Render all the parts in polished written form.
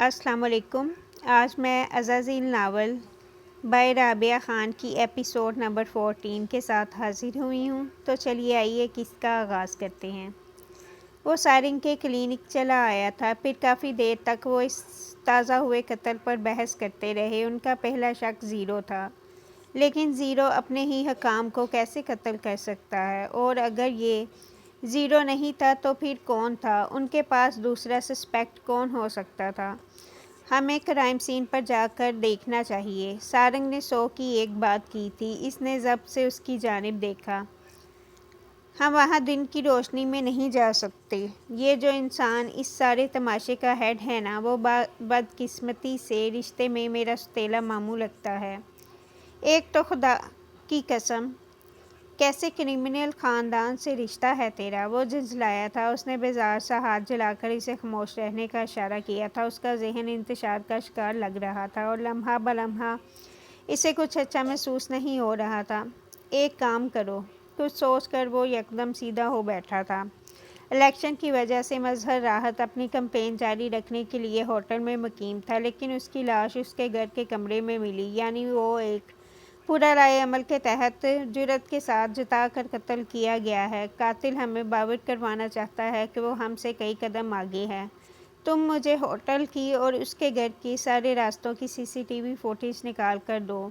السلام علیکم۔ آج میں عزازیل ناول بائی رابعہ خان کی ایپیسوڈ نمبر 14 کے ساتھ حاضر ہوئی ہوں، تو چلیے آئیے کس کا آغاز کرتے ہیں۔ وہ سارنگ کے کلینک چلا آیا تھا، پھر کافی دیر تک وہ اس تازہ ہوئے قتل پر بحث کرتے رہے۔ ان کا پہلا شک زیرو تھا، لیکن زیرو اپنے ہی حکام کو کیسے قتل کر سکتا ہے؟ اور اگر یہ زیرو نہیں تھا تو پھر کون تھا؟ ان کے پاس دوسرا سسپیکٹ کون ہو سکتا تھا؟ ہمیں کرائم سین پر جا کر دیکھنا چاہیے۔ سارنگ نے سو کی ایک بات کی تھی۔ اس نے ضبط سے اس کی جانب دیکھا۔ ہم وہاں دن کی روشنی میں نہیں جا سکتے۔ یہ جو انسان اس سارے تماشے کا ہیڈ ہے نا، وہ بدقسمتی سے رشتے میں میرا سوتیلا ماموں لگتا ہے۔ ایک تو خدا کی قسم، کیسے کرمنل خاندان سے رشتہ ہے تیرا؟ وہ جھنجھلایا تھا۔ اس نے بیزار سا ہاتھ جلا کر اسے خاموش رہنے کا اشارہ کیا تھا۔ اس کا ذہن انتشار کا شکار لگ رہا تھا اور لمحہ بلمحہ اسے کچھ اچھا محسوس نہیں ہو رہا تھا۔ ایک کام کرو، کچھ سوچ کر وہ یکدم سیدھا ہو بیٹھا تھا۔ الیکشن کی وجہ سے مظہر راحت اپنی کمپین جاری رکھنے کے لیے ہوٹل میں مقیم تھا، لیکن اس کی لاش اس کے گھر کے کمرے میں ملی، یعنی وہ ایک پورا رائے عمل کے تحت جرأت کے ساتھ جتا کر قتل کیا گیا ہے۔ قاتل ہمیں باور کروانا چاہتا ہے کہ وہ ہم سے کئی قدم آگے ہے۔ تم مجھے ہوٹل کی اور اس کے گھر کی سارے راستوں کی CCTV فوٹیج نکال کر دو۔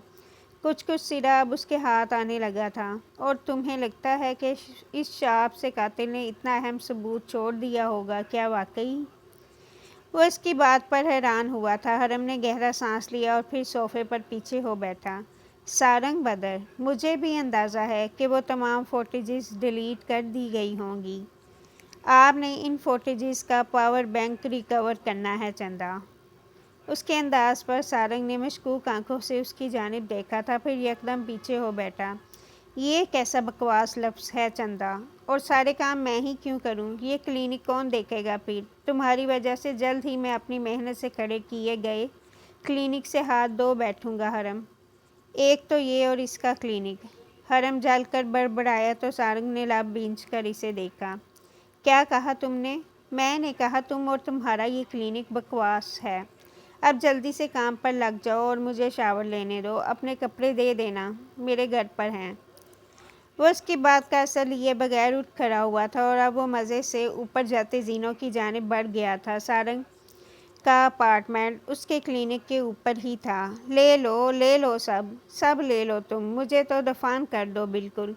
کچھ سرا اب اس کے ہاتھ آنے لگا تھا۔ اور تمہیں لگتا ہے کہ اس شعب سے قاتل نے اتنا اہم ثبوت چھوڑ دیا ہوگا؟ کیا واقعی؟ وہ اس کی بات پر حیران ہوا تھا۔ حرم نے گہرا سانس لیا اور پھر صوفے پر پیچھے ہو بیٹھا۔ سارنگ بدر، مجھے بھی اندازہ ہے کہ وہ تمام فوٹیجز ڈیلیٹ کر دی گئی ہوں گی۔ آپ نے ان فوٹیجز کا پاور بینک ریکور کرنا ہے چندا۔ اس کے انداز پر سارنگ نے مشکوک آنکھوں سے اس کی جانب دیکھا تھا، پھر یکدم پیچھے ہو بیٹھا۔ یہ کیسا بکواس لفظ ہے چندا؟ اور سارے کام میں ہی کیوں کروں؟ یہ کلینک کون دیکھے گا پھر؟ تمہاری وجہ سے جلد ہی میں اپنی محنت سے کھڑے کیے گئے کلینک سے ہاتھ دھو بیٹھوں گا۔ حرم، ایک تو یہ اور اس کا کلینک۔ حرم جل کر بڑبڑایا تو سارنگ نے لب بھینچ کر اسے دیکھا۔ کیا کہا تم نے؟ میں نے کہا تم اور تمہارا یہ کلینک بکواس ہے۔ اب جلدی سے کام پر لگ جاؤ اور مجھے شاور لینے دو۔ اپنے کپڑے دے دینا، میرے گھر پر ہیں۔ وہ اس کی بات کا اثر لیے بغیر اٹھ کھڑا ہوا تھا اور اب وہ مزے سے اوپر جاتے زینوں کی جانب بڑھ گیا تھا۔ سارنگ کا اپارٹمنٹ اس کے کلینک کے اوپر ہی تھا۔ لے لو سب لے لو تم، مجھے تو دفن کر دو بالکل۔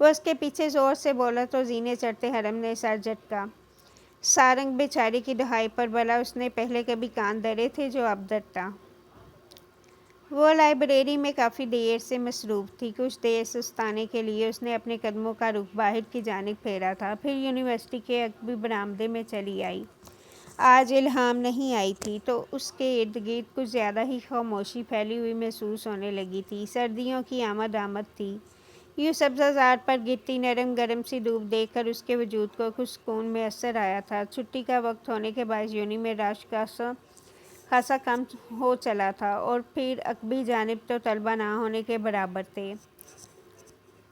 وہ اس کے پیچھے زور سے بولا تو زینے چڑھتے حرم نے سر جھٹکا۔ سارنگ بیچارے کی دہائی پر بھلا اس نے پہلے کبھی کان دھرے تھے جو اب دھرتا؟ وہ لائبریری میں کافی دیر سے مصروف تھی۔ کچھ دیر سستانے کے لیے اس نے اپنے قدموں کا رخ باہر کی جانب پھیرا تھا، پھر یونیورسٹی کے عقبی برآمدے میں چلی آئی۔ آج الہام نہیں آئی تھی تو اس کے ارد گرد کچھ زیادہ ہی خاموشی پھیلی ہوئی محسوس ہونے لگی تھی۔ سردیوں کی آمد تھی۔ یوں سبزہ زار پر گرتی نرم گرم سی دھوپ دیکھ کر اس کے وجود کو کچھ سکون میسر آیا تھا۔ چھٹی کا وقت ہونے کے باعث یونی میں رش خاصا کم ہو چلا تھا اور پھر عقبی جانب تو طلبہ نہ ہونے کے برابر تھے۔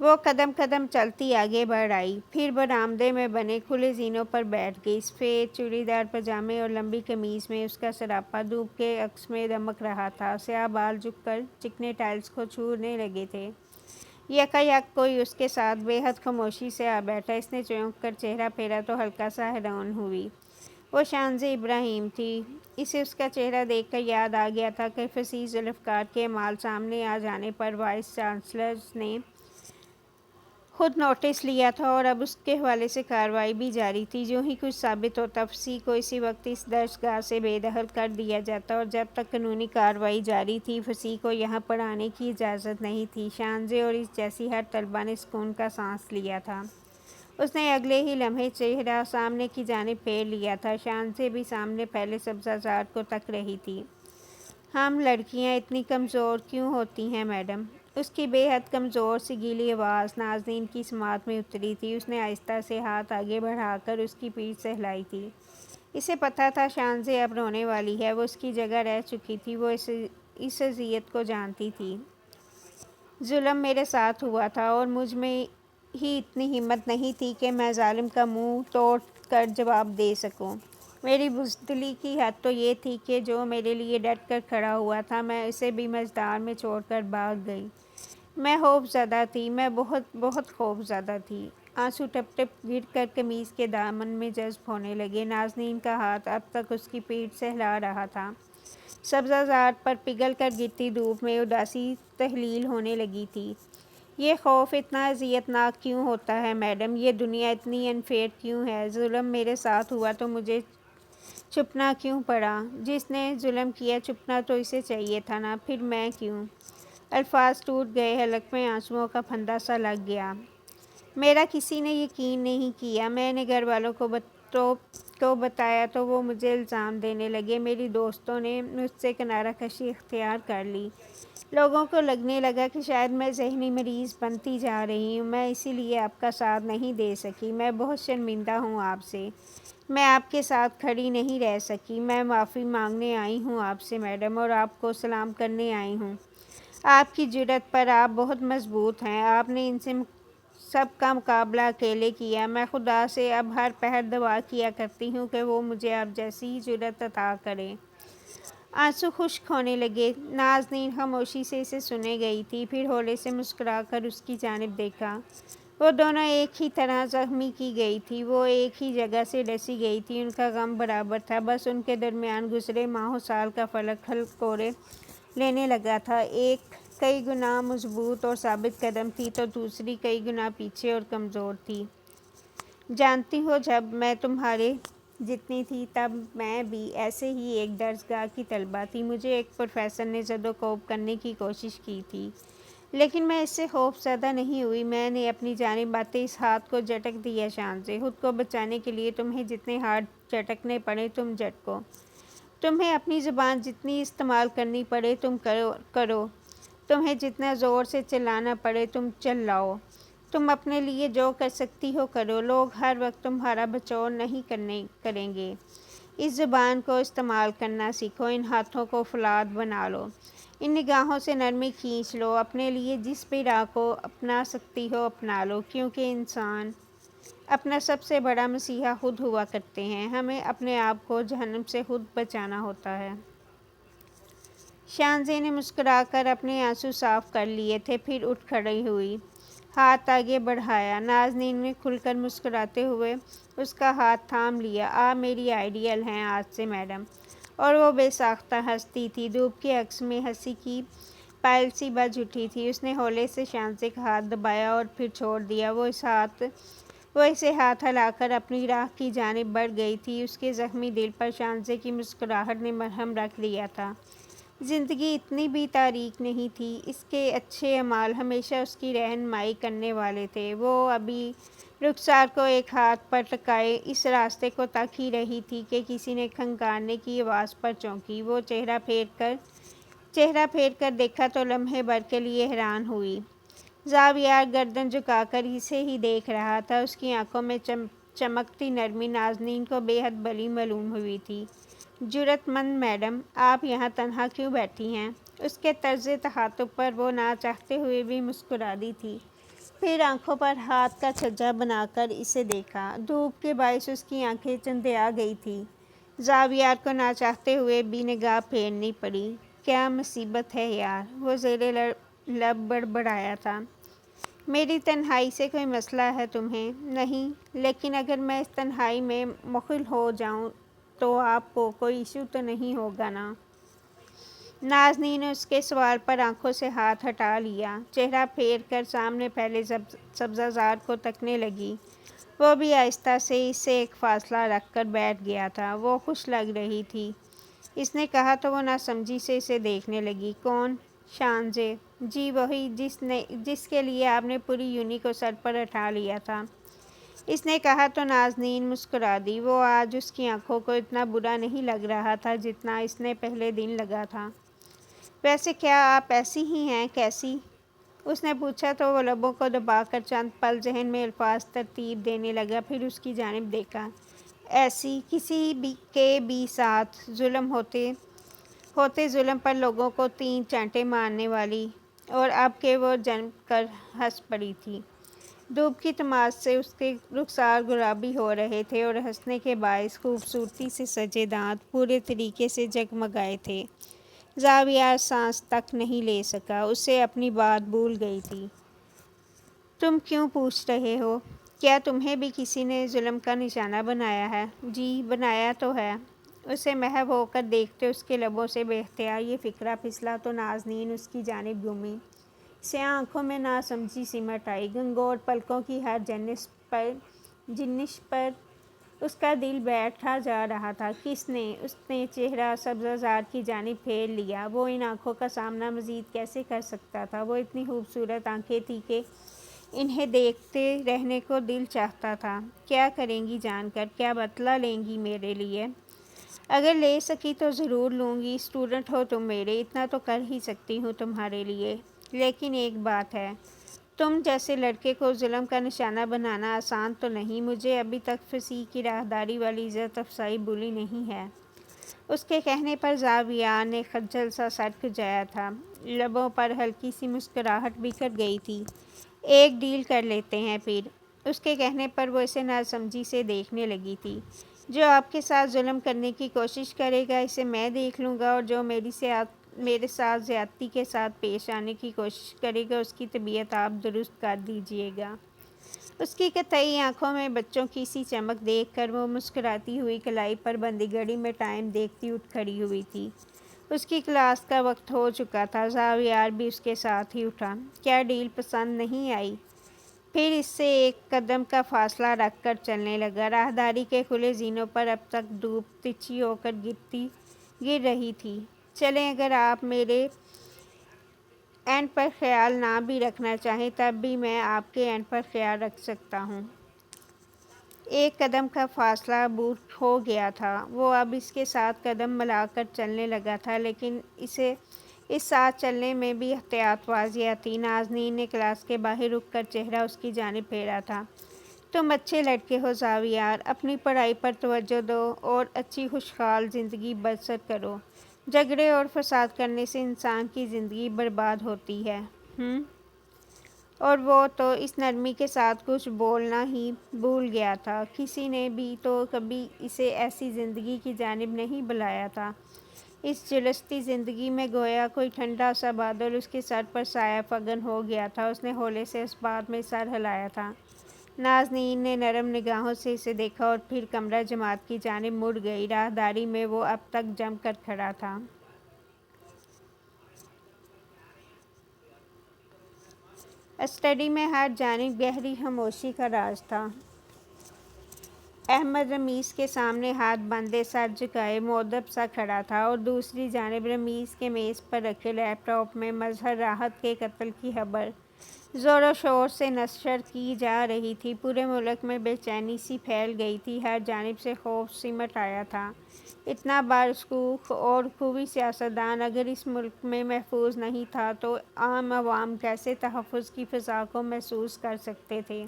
وہ قدم قدم چلتی آگے بڑھ آئی، پھر برآمدے میں بنے کھلے زینوں پر بیٹھ گئی۔ سفید چوڑی دار پاجامے اور لمبی قمیض میں اس کا سراپا دھوپ کے عکس میں دمک رہا تھا۔ سیاہ بال جھک کر چکنے ٹائلز کو چھونے لگے تھے۔ یکایک کوئی اس کے ساتھ بے حد خاموشی سے آ بیٹھا۔ اس نے چونک کر چہرہ پھیرا تو ہلکا سا حیران ہوئی۔ وہ شانزِ ابراہیم تھی۔ اسے اس کا چہرہ دیکھ کر یاد آ گیا تھا کہ فصیح ذوالفقار کے اعمال سامنے آ جانے پر وائس چانسلر نے خود نوٹس لیا تھا اور اب اس کے حوالے سے کارروائی بھی جاری تھی۔ جو ہی کچھ ثابت ہوتا فصیح کو اسی وقت اس درسگاہ سے بے دخل کر دیا جاتا، اور جب تک قانونی کارروائی جاری تھی فصیح کو یہاں پر آنے کی اجازت نہیں تھی۔ شانزے اور اس جیسی ہر طالبہ نے سکون کا سانس لیا تھا۔ اس نے اگلے ہی لمحے چہرہ سامنے کی جانب پھیر لیا تھا۔ شانزے بھی سامنے پھیلے سبزہ زار کو تک رہی تھی۔ ہم لڑکیاں اتنی کمزور کیوں ہوتی ہیں میڈم؟ اس کی بے حد کمزور سی گیلی آواز ناظرین کی سماعت میں اتری تھی۔ اس نے آہستہ سے ہاتھ آگے بڑھا کر اس کی پیٹھ سہلائی تھی۔ اسے پتہ تھا شانزے اب رونے والی ہے۔ وہ اس کی جگہ رہ چکی تھی۔ وہ اس اذیت کو جانتی تھی۔ ظلم میرے ساتھ ہوا تھا اور مجھ میں ہی اتنی ہمت نہیں تھی کہ میں ظالم کا منہ توڑ کر جواب دے سکوں۔ میری بزدلی کی حد تو یہ تھی کہ جو میرے لیے ڈٹ کر کھڑا ہوا تھا میں اسے بھی مزدار میں چھوڑ کر بھاگ گئی۔ میں خوف زدہ تھی، میں بہت بہت خوف زدہ تھی۔ آنسو ٹپ ٹپ گر کر قمیص کے دامن میں جذب ہونے لگے۔ نازنین کا ہاتھ اب تک اس کی پیٹھ سے ہلا رہا تھا۔ سبزہ زار پر پگھل کر گرتی دھوپ میں اداسی تحلیل ہونے لگی تھی۔ یہ خوف اتنا اذیت ناک کیوں ہوتا ہے میڈم؟ یہ دنیا اتنی انفیئر کیوں ہے؟ ظلم میرے ساتھ ہوا تو مجھے چھپنا کیوں پڑا؟ جس نے ظلم کیا چھپنا تو اسے چاہیے تھا نا، پھر میں کیوں؟ الفاظ ٹوٹ گئے، حلق میں آنسوؤں کا پھندا سا لگ گیا۔ میرا کسی نے یقین نہیں کیا۔ میں نے گھر والوں کو بتایا تو وہ مجھے الزام دینے لگے۔ میری دوستوں نے مجھ سے کنارہ کشی اختیار کر لی۔ لوگوں کو لگنے لگا کہ شاید میں ذہنی مریض بنتی جا رہی ہوں۔ میں اسی لیے آپ کا ساتھ نہیں دے سکی۔ میں بہت شرمندہ ہوں آپ سے۔ میں آپ کے ساتھ کھڑی نہیں رہ سکی۔ میں معافی مانگنے آئی ہوں آپ سے میڈم، اور آپ کو سلام کرنے آئی ہوں۔ آپ کی جرأت پر آپ بہت مضبوط ہیں۔ آپ نے ان سے سب کا مقابلہ اکیلے کیا۔ میں خدا سے اب ہر پہر دعا کیا کرتی ہوں کہ وہ مجھے آپ جیسی ہی جرأت عطا کرے۔ آنسو خشک ہونے لگے۔ نازنین خاموشی سے اسے سنے گئی تھی، پھر ہولے سے مسکرا کر اس کی جانب دیکھا۔ وہ دونوں ایک ہی طرح زخمی کی گئی تھی، وہ ایک ہی جگہ سے ڈسی گئی تھی، ان کا غم برابر تھا، بس ان کے درمیان گزرے ماہ و سال کا فرق حلق کوڑے لینے لگا تھا۔ ایک کئی گنا مضبوط اور ثابت قدم تھی تو دوسری کئی گنا پیچھے اور کمزور تھی۔ جانتی ہو، جب میں تمہارے جتنی تھی تب میں بھی ایسے ہی ایک درسگاہ کی طالبہ تھی۔ مجھے ایک پروفیسر نے زد و کوب کرنے کی کوشش کی تھی، لیکن میں اس سے خوف زدہ نہیں ہوئی۔ میں نے اپنی جانب آتے اس ہاتھ کو جھٹک دیا شان سے۔ خود کو بچانے کے لیے تمہیں جتنے ہاتھ جھٹکنے پڑے تم جھٹکو، تمہیں اپنی زبان جتنی استعمال کرنی پڑے تم کرو، تمہیں جتنا زور سے چلانا پڑے تم چلاؤ، تم اپنے لیے جو کر سکتی ہو کرو۔ لوگ ہر وقت تمہارا بچاؤ نہیں کریں گے۔ اس زبان کو استعمال کرنا سیکھو، ان ہاتھوں کو فولاد بنا لو، ان نگاہوں سے نرمی کھینچ لو، اپنے لیے جس بھی راہ کو اپنا سکتی ہو اپنا لو، کیونکہ انسان اپنا سب سے بڑا مسیحا خود ہوا کرتے ہیں۔ ہمیں اپنے آپ کو جہنم سے خود بچانا ہوتا ہے۔ شانزے نے مسکرا کر اپنے آنسو صاف کر لیے تھے، پھر اٹھ کھڑی ہوئی، ہاتھ آگے بڑھایا۔ نازنین نے کھل کر مسکراتے ہوئے اس کا ہاتھ تھام لیا۔ آپ میری آئیڈیل ہیں آج سے میڈم۔ اور وہ بے ساختہ ہنستی تھی، دھوپ کے عکس میں ہنسی کی پائل سی بجھ اٹھی تھی۔ اس نے ہولے سے شانزے کا ہاتھ دبایا اور پھر چھوڑ دیا۔ وہ اسے ہاتھ ہلا کر اپنی راہ کی جانب بڑھ گئی تھی۔ اس کے زخمی دل پر شانزے کی مسکراہٹ نے مرہم رکھ دیا تھا۔ زندگی اتنی بھی تاریک نہیں تھی، اس کے اچھے اعمال ہمیشہ اس کی رہنمائی کرنے والے تھے۔ وہ ابھی رخسار کو ایک ہاتھ پر ٹکائے اس راستے کو تک ہی رہی تھی کہ کسی نے کھنکارنے کی آواز پر چونکی۔ وہ چہرہ پھیر کر دیکھا تو لمحے بھر کے لیے حیران ہوئی۔ زاویار گردن جھکا کر اسے ہی دیکھ رہا تھا۔ اس کی آنکھوں میں چمکتی نرمی نازنین کو بے حد بھلی معلوم ہوئی تھی۔ جرأت مند میڈم، آپ یہاں تنہا کیوں بیٹھی ہیں؟ اس کے طرز تخاطب پر وہ نہ چاہتے ہوئے بھی مسکرا دی تھی، پھر آنکھوں پر ہاتھ کا چھجا بنا کر اسے دیکھا۔ دھوپ کے باعث اس کی آنکھیں چندیا گئی تھیں۔ زاویار کو نہ چاہتے ہوئے بھی نگاہ پھیرنی پڑی۔ کیا مصیبت ہے یار، وہ زیر لب بڑبڑایا تھا۔ میری تنہائی سے کوئی مسئلہ ہے تمہیں؟ نہیں، لیکن اگر میں اس تنہائی میں مخل ہو جاؤں تو آپ کو کوئی ایشو تو نہیں ہوگا نا؟ نازنین نے اس کے سوال پر آنکھوں سے ہاتھ ہٹا لیا، چہرہ پھیر کر سامنے پھیلے سبزہ زار کو تکنے لگی۔ وہ بھی آہستہ سے اس سے ایک فاصلہ رکھ کر بیٹھ گیا تھا۔ وہ خوش لگ رہی تھی، اس نے کہا تو وہ ناسمجھی سے اسے دیکھنے لگی۔ کون؟ شانزے؟ جی وہی جس کے لیے آپ نے پوری یونی کو سر پر اٹھا لیا تھا، اس نے کہا تو نازنین مسکرا دی۔ وہ آج اس کی آنکھوں کو اتنا برا نہیں لگ رہا تھا جتنا اس نے پہلے دن لگا تھا۔ ویسے کیا آپ ایسی ہی ہیں؟ کیسی؟ اس نے پوچھا تو وہ لبوں کو دبا کر چند پل ذہن میں الفاظ ترتیب دینے لگا، پھر اس کی جانب دیکھا۔ ایسی کسی کے بھی ساتھ ظلم ہوتے ظلم پر لوگوں کو تین چانٹے مارنے والی، اور اب کہ وہ جم کر ہنس پڑی تھی۔ دھوپ کی تماس سے اس کے رخسار گلابی ہو رہے تھے اور ہنسنے کے باعث خوبصورتی سے سجے دانت پورے طریقے سے جگمگائے تھے۔ زاویہ سانس تک نہیں لے سکا، اسے اپنی بات بھول گئی تھی۔ تم کیوں پوچھ رہے ہو؟ کیا تمہیں بھی کسی نے ظلم کا نشانہ بنایا ہے؟ جی، بنایا تو ہے۔ اسے محو ہو کر دیکھتے اس کے لبوں سے بے اختیار یہ فقرہ پھسلا تو نازنین اس کی جانب گھومی۔ سیاہ آنکھوں میں ناسمجھی سمٹ آئی۔ گنگور پلکوں کی ہر جنش پر اس کا دل بیٹھا جا رہا تھا۔ کس نے؟ اس نے چہرہ سبزہ زار کی جانب پھیر لیا۔ وہ ان آنکھوں کا سامنا مزید کیسے کر سکتا تھا؟ وہ اتنی خوبصورت آنکھیں تھیں کہ انہیں دیکھتے رہنے کو دل چاہتا تھا۔ کیا کریں گی جان کر؟ کیا بدلہ لیں گی میرے لیے؟ اگر لے سکی تو ضرور لوں گی۔ اسٹوڈنٹ ہو تم میرے، اتنا تو کر ہی سکتی ہوں تمہارے لیے۔ لیکن ایک بات ہے، تم جیسے لڑکے کو ظلم کا نشانہ بنانا آسان تو نہیں۔ مجھے ابھی تک فصیح کی راہداری والی عزت افزائی بھولی نہیں ہے۔ اس کے کہنے پر زاویہ نے خجل سا سر کھجایا تھا۔ لبوں پر ہلکی سی مسکراہٹ بکھر گئی تھی۔ ایک ڈیل کر لیتے ہیں پھر۔ اس کے کہنے پر وہ اسے ناسمجھی سے دیکھنے لگی تھی۔ جو آپ کے ساتھ ظلم کرنے کی کوشش کرے گا اسے میں دیکھ لوں گا، اور جو میرے ساتھ زیادتی کے ساتھ پیش آنے کی کوشش کرے گا اس کی طبیعت آپ درست کر دیجیے گا۔ اس کی قطعی آنکھوں میں بچوں کی سی چمک دیکھ کر وہ مسکراتی ہوئی کلائی پر بندھی گھڑی میں ٹائم دیکھتی اٹھ کھڑی ہوئی تھی۔ اس کی کلاس کا وقت ہو چکا تھا۔ زاویہ بھی اس کے ساتھ ہی اٹھا۔ کیا ڈیل پسند نہیں آئی؟ پھر اس سے ایک قدم کا فاصلہ رکھ کر چلنے لگا۔ راہداری کے کھلے زینوں پر اب تک دھوپ تچھی ہو کر گر رہی تھی۔ چلیں، اگر آپ میرے اینڈ پر خیال نہ بھی رکھنا چاہیں تب بھی میں آپ کے اینڈ پر خیال رکھ سکتا ہوں۔ ایک قدم کا فاصلہ عبور ہو گیا تھا۔ وہ اب اس کے ساتھ قدم ملا کر چلنے لگا تھا، لیکن اسے اس ساتھ چلنے میں بھی احتیاط واضح تھی۔ نازنین نے کلاس کے باہر رک کر چہرہ اس کی جانب پھیرا تھا۔ تم اچھے لڑکے ہو زاویہ، اپنی پڑھائی پر توجہ دو اور اچھی خوشحال زندگی بسر کرو۔ جھگڑے اور فساد کرنے سے انسان کی زندگی برباد ہوتی ہے۔ اور وہ تو اس نرمی کے ساتھ کچھ بولنا ہی بھول گیا تھا۔ کسی نے بھی تو کبھی اسے ایسی زندگی کی جانب نہیں بلایا تھا۔ اس جھلستی زندگی میں گویا کوئی ٹھنڈا سا بادل اس کے سر پر سایہ فگن ہو گیا تھا۔ اس نے ہولے سے اس بات میں سر ہلایا تھا۔ نازنین نے نرم نگاہوں سے اسے دیکھا اور پھر کمرہ جماعت کی جانب مڑ گئی۔ راہداری میں وہ اب تک جم کر کھڑا تھا۔ اسٹڈی میں ہر جانب گہری خاموشی کا راج تھا۔ احمد رمیز کے سامنے ہاتھ باندھے سر جھکائے مؤدب سا کھڑا تھا، اور دوسری جانب رمیز کے میز پر رکھے لیپ ٹاپ میں مظہر راحت کے قتل کی خبر زور و شور سے نشر کی جا رہی تھی۔ پورے ملک میں بے چینی سی پھیل گئی تھی، ہر جانب سے خوف سمٹ آیا تھا۔ اتنا بارسخوف اور خوبی سیاستدان اگر اس ملک میں محفوظ نہیں تھا تو عام عوام کیسے تحفظ کی فضا کو محسوس کر سکتے تھے؟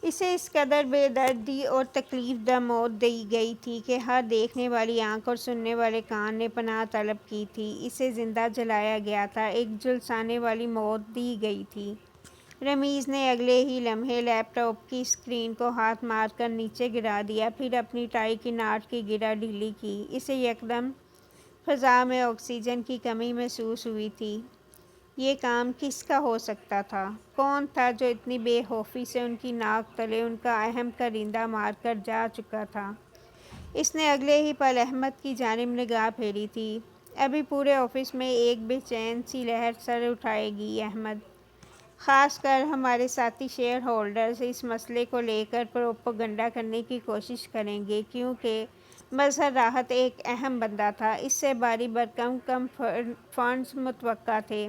اسے اس قدر بے دردی اور تکلیف دہ موت دی گئی تھی کہ ہر دیکھنے والی آنکھ اور سننے والے کان نے پناہ طلب کی تھی۔ اسے زندہ جلایا گیا تھا، ایک جھلسانے والی موت دی گئی تھی۔ رمیز نے اگلے ہی لمحے لیپ ٹاپ کی اسکرین کو ہاتھ مار کر نیچے گرا دیا، پھر اپنی ٹائی کی ناٹ کی گرہ ڈھیلی کی۔ اسے یکدم فضا میں آکسیجن کی کمی محسوس ہوئی تھی۔ یہ کام کس کا ہو سکتا تھا؟ کون تھا جو اتنی بے خوفی سے ان کی ناک تلے ان کا اہم کارندہ مار کر جا چکا تھا؟ اس نے اگلے ہی پل احمد کی جانب نگاہ پھیری تھی۔ ابھی پورے آفس میں ایک بے چین سی لہر سر اٹھائے گی احمد۔ خاص کر ہمارے ساتھی شیئر ہولڈرز اس مسئلے کو لے کر پروپیگنڈا کرنے کی کوشش کریں گے، کیونکہ مظہر راحت ایک اہم بندہ تھا۔ اس سے باری بھرکم کم فنڈز متوقع تھے،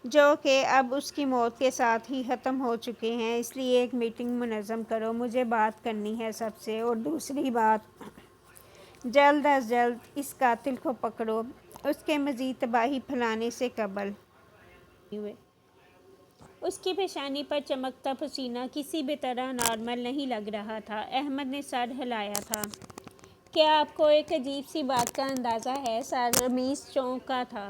جو کہ اب اس کی موت کے ساتھ ہی ختم ہو چکے ہیں۔ اس لیے ایک میٹنگ منظم کرو، مجھے بات کرنی ہے سب سے۔ اور دوسری بات، جلد از جلد اس قاتل کو پکڑو، اس کے مزید تباہی پھیلانے سے قبل۔ اس کی پیشانی پر چمکتا پسینہ کسی بھی طرح نارمل نہیں لگ رہا تھا۔ احمد نے سر ہلایا تھا۔ کیا آپ کو ایک عجیب سی بات کا اندازہ ہے سر؟ رمیز چونکا تھا۔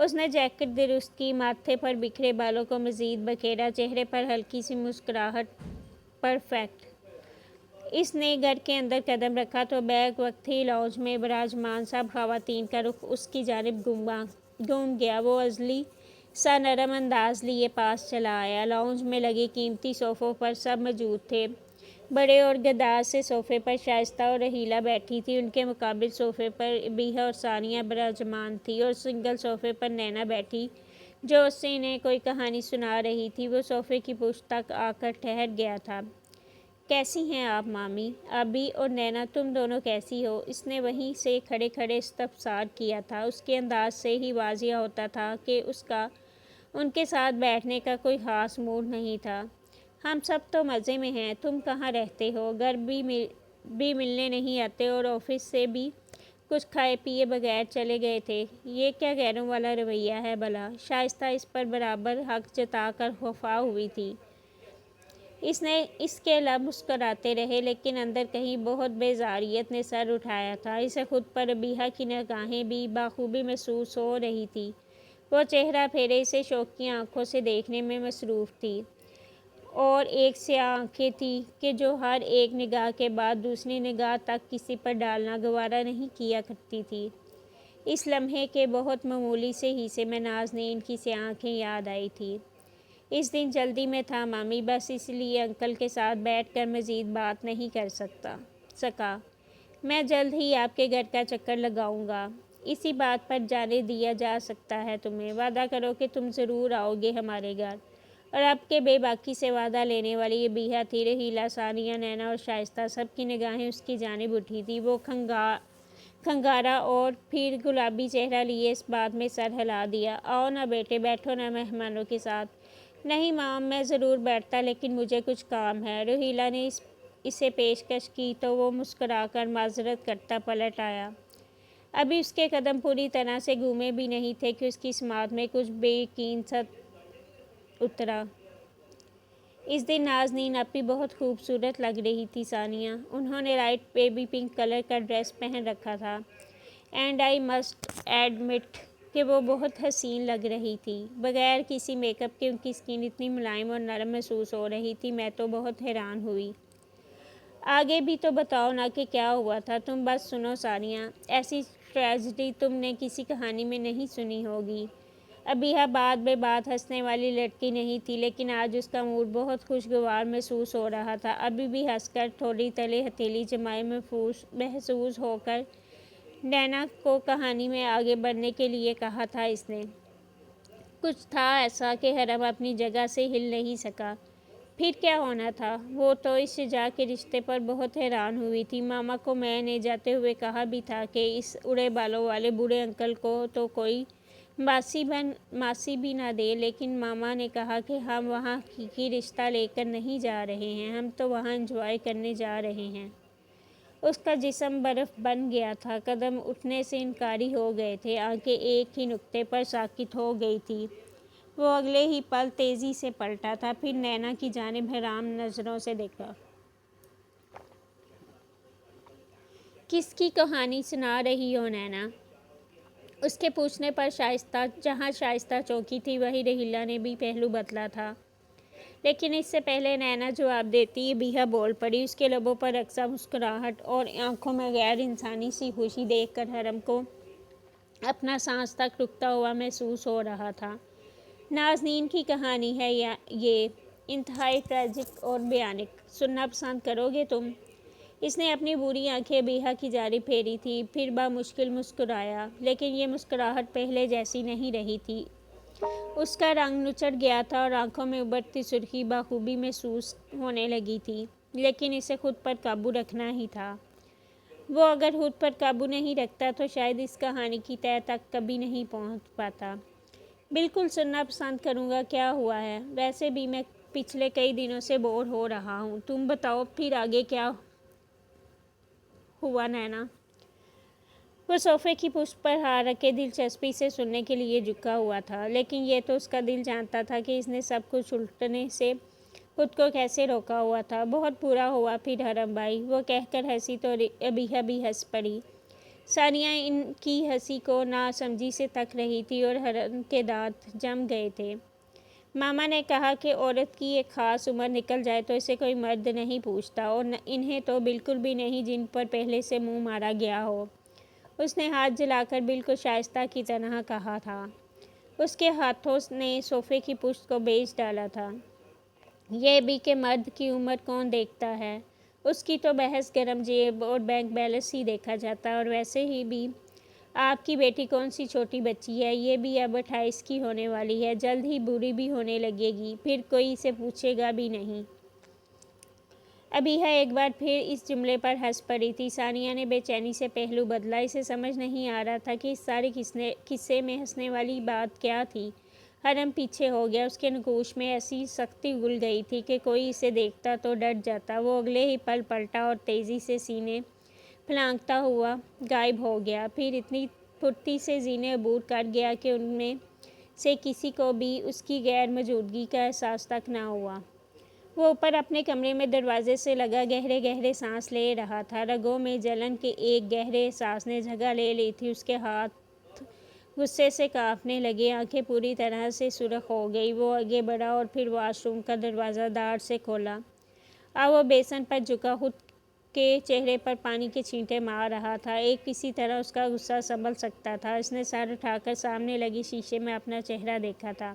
اس نے جیکٹ درست کی، ماتھے پر بکھرے بالوں کو مزید بکھیرا، چہرے پر ہلکی سی مسکراہٹ۔ پرفیکٹ۔ اس نے گھر کے اندر قدم رکھا تو بیک وقت ہی لاؤنج میں براجمان سب خواتین کا رخ اس کی جانب گھوم گیا۔ وہ ازلی سا نرم انداز لیے پاس چلا آیا۔ لاؤنج میں لگے قیمتی صوفوں پر سب موجود تھے۔ بڑے اور گداز سے صوفے پر شائستہ اور رحیلہ بیٹھی تھی، ان کے مقابل صوفے پر ابیحہ اور ثانیہ براجمان تھی، اور سنگل صوفے پر نینا بیٹھی جو اس سے انہیں کوئی کہانی سنا رہی تھی۔ وہ صوفے کی پشت تک آ کر ٹھہر گیا تھا۔ کیسی ہیں آپ مامی؟ ابی اور نینا تم دونوں کیسی ہو؟ اس نے وہیں سے کھڑے کھڑے استفسار کیا تھا۔ اس کے انداز سے ہی واضح ہوتا تھا کہ اس کا ان کے ساتھ بیٹھنے کا کوئی خاص موڈ نہیں تھا۔ ہم سب تو مزے میں ہیں۔ تم کہاں رہتے ہو؟ گھر بھی ملنے نہیں آتے اور آفس سے بھی کچھ کھائے پیے بغیر چلے گئے تھے۔ یہ کیا غیروں والا رویہ ہے بھلا؟ شائستہ اس پر برابر حق جتا کر خفا ہوئی تھی۔ اس کے لب مسکراتے رہے، لیکن اندر کہیں بہت بیزاریت نے سر اٹھایا تھا۔ اسے خود پر ابیحہ کی نگاہیں بھی بخوبی محسوس ہو رہی تھی۔ وہ چہرہ پھیرے اسے شوق کی آنکھوں سے دیکھنے میں مصروف تھی، اور ایک سیاہ آنکھیں تھیں کہ جو ہر ایک نگاہ کے بعد دوسری نگاہ تک کسی پر ڈالنا گوارا نہیں کیا کرتی تھی۔ اس لمحے کے بہت معمولی سے حصے میں نازنین کی سیاہ آنکھیں یاد آئی تھی۔ اس دن جلدی میں تھا مامی، بس اس لیے انکل کے ساتھ بیٹھ کر مزید بات نہیں کر سکا۔ میں جلد ہی آپ کے گھر کا چکر لگاؤں گا۔ اسی بات پر جانے دیا جا سکتا ہے تمہیں؟ وعدہ کرو کہ تم ضرور آؤ گے ہمارے گھر۔ اور اب کے بے باکی سے وعدہ لینے والی ابیحہ تھی، رحیلہ، ثانیہ، نینا اور شائستہ، سب کی نگاہیں اس کی جانب اٹھی تھیں۔ وہ کھنگارا اور پھر گلابی چہرہ لیے اس بات میں سر ہلا دیا۔ آؤ نا بیٹے، بیٹھو نا مہمانوں کے ساتھ۔ نہیں مام، میں ضرور بیٹھتا، لیکن مجھے کچھ کام ہے۔ رحیلہ نے اسے پیشکش کی تو وہ مسکرا کر معذرت کرتا پلٹ آیا۔ ابھی اس کے قدم پوری طرح سے گھومے بھی نہیں تھے کہ اس کی سماعت میں کچھ بے یقین سا اترا۔ اس دن نازنین اپی بہت خوبصورت لگ رہی تھی ثانیہ۔ انہوں نے لائٹ بیبی پنک کلر کا ڈریس پہن رکھا تھا، اینڈ آئی مسٹ ایڈمٹ کہ وہ بہت حسین لگ رہی تھی۔ بغیر کسی میک اپ کے ان کی اسکن اتنی ملائم اور نرم محسوس ہو رہی تھی، میں تو بہت حیران ہوئی۔ آگے بھی تو بتاؤ نا کہ کیا ہوا تھا۔ تم بس سنو ثانیہ، ایسی ٹریجڈی تم نے کسی کہانی میں نہیں سنی ہوگی۔ ابیحہ بات بے بات ہنسنے والی لڑکی نہیں تھی، لیکن آج اس کا موڈ بہت خوشگوار محسوس ہو رہا تھا۔ ابھی بھی ہنس کر تھوڑی تلے ہتھیلی جمائے محظوظ ہو کر نینا کو کہانی میں آگے بڑھنے کے لیے کہا تھا اس نے۔ کچھ تھا ایسا کہ حرم اپنی جگہ سے ہل نہیں سکا۔ پھر کیا ہونا تھا؟ وہ تو اس شجاع کے رشتے پر بہت حیران ہوئی تھی۔ ماما کو میں نے جاتے ہوئے کہا بھی تھا کہ اس اڑے بالوں والے بوڑھے انکل کو تو کوئی ماسی بھی نہ دے، لیکن ماما نے کہا کہ ہم وہاں حقیقی رشتہ لے کر نہیں جا رہے ہیں، ہم تو وہاں انجوائے کرنے جا رہے ہیں۔ اس کا جسم برف بن گیا تھا، قدم اٹھنے سے انکاری ہو گئے تھے، آنکھیں ایک ہی نقطے پر ساکت ہو گئی تھیں۔ وہ اگلے ہی پل تیزی سے پلٹا تھا، پھر نینا کی جانب حیران نظروں سے دیکھا۔ کس کی کہانی سنا رہی ہو نینا؟ اس کے پوچھنے پر جہاں شائستہ چونکی تھی وہیں رحیلہ نے بھی پہلو بدلا تھا، لیکن اس سے پہلے نینا جواب دیتی ابیحہ بول پڑی۔ اس کے لبوں پر رقصہ مسکراہٹ اور آنکھوں میں غیر انسانی سی خوشی دیکھ کر حرم کو اپنا سانس تک رکتا ہوا محسوس ہو رہا تھا۔ نازنین کی کہانی ہے یہ، انتہائی ٹریجک اور بھیانک۔ سننا پسند کرو گے تم؟ اس نے اپنی بری آنکھیں ابیحہ کی جانب پھیری تھی، پھر بامشکل مسکرایا، لیکن یہ مسکراہٹ پہلے جیسی نہیں رہی تھی۔ اس کا رنگ نچڑ گیا تھا اور آنکھوں میں ابھرتی سرخی بخوبی محسوس ہونے لگی تھی، لیکن اسے خود پر قابو رکھنا ہی تھا۔ وہ اگر خود پر قابو نہیں رکھتا تو شاید اس کہانی کی تہہ تک کبھی نہیں پہنچ پاتا۔ بالکل سننا پسند کروں گا، کیا ہوا ہے؟ ویسے بھی میں پچھلے کئی دنوں سے بور ہو رہا ہوں۔ تم بتاؤ پھر آگے کیا ہوا نینا؟ وہ صوفے کی پشت پر ہاتھ رکھے دلچسپی سے سننے کے لیے جھکا ہوا تھا، لیکن یہ تو اس کا دل جانتا تھا کہ اس نے سب کچھ الٹنے سے خود کو کیسے روکا ہوا تھا۔ بہت برا ہوا پھر حرم بھائی، وہ کہہ کر ہنسی تو ابیحہ بھی ہنس پڑی۔ ثانیہ ان کی ہنسی کو ناسمجھی سے تک رہی تھی اور حرم کے دانت جم گئے تھے۔ ماما نے کہا کہ عورت کی ایک خاص عمر نکل جائے تو اسے کوئی مرد نہیں پوچھتا، اور انہیں تو بالکل بھی نہیں جن پر پہلے سے منہ مارا گیا ہو۔ اس نے ہاتھ جلا کر بالکل شائستہ کی طرح کہا تھا۔ اس کے ہاتھوں نے صوفے کی پشت کو بیچ ڈالا تھا۔ یہ بھی کہ مرد کی عمر کون دیکھتا ہے، اس کی تو بحث گرم جیب اور بینک بیلنس ہی دیکھا جاتا ہے، اور ویسے ہی بھی آپ کی بیٹی کون سی چھوٹی بچی ہے، یہ بھی اب 28 کی ہونے والی ہے، جلد ہی بوڑھی بھی ہونے لگے گی، پھر کوئی اسے پوچھے گا بھی نہیں۔ ابیحہ ایک بار پھر اس جملے پر ہنس پڑی تھی۔ ثانیہ نے بے چینی سے پہلو بدلا، اسے سمجھ نہیں آ رہا تھا کہ اس سارے قصے میں ہنسنے والی بات کیا تھی۔ حرم پیچھے ہو گیا، اس کے نقوش میں ایسی سختی گھل گئی تھی کہ کوئی اسے دیکھتا تو ڈر جاتا۔ وہ اگلے ہی پل پلٹا اور تیزی سے سینے پھلانگتا ہوا غائب ہو گیا، پھر اتنی پھرتی سے زینے عبور کر گیا کہ ان میں سے کسی کو بھی اس کی غیر موجودگی کا احساس تک نہ ہوا۔ وہ اوپر اپنے کمرے میں دروازے سے لگا گہرے گہرے سانس لے رہا تھا۔ رگوں میں جلن کے ایک گہرے احساس نے جگہ لے لی تھی، اس کے ہاتھ غصے سے کانپنے لگے، آنکھیں پوری طرح سے سرخ ہو گئی۔ وہ آگے بڑھا اور پھر واش روم کا دروازہ داڑھ سے کھولا۔ اب وہ بیسن پر جھکا خود کے چہرے پر پانی کے چھینٹے مار رہا تھا۔ ایک کسی طرح اس کا غصہ سنبھل سکتا تھا۔ اس نے سر اٹھا کر سامنے لگی شیشے میں اپنا چہرہ دیکھا تھا۔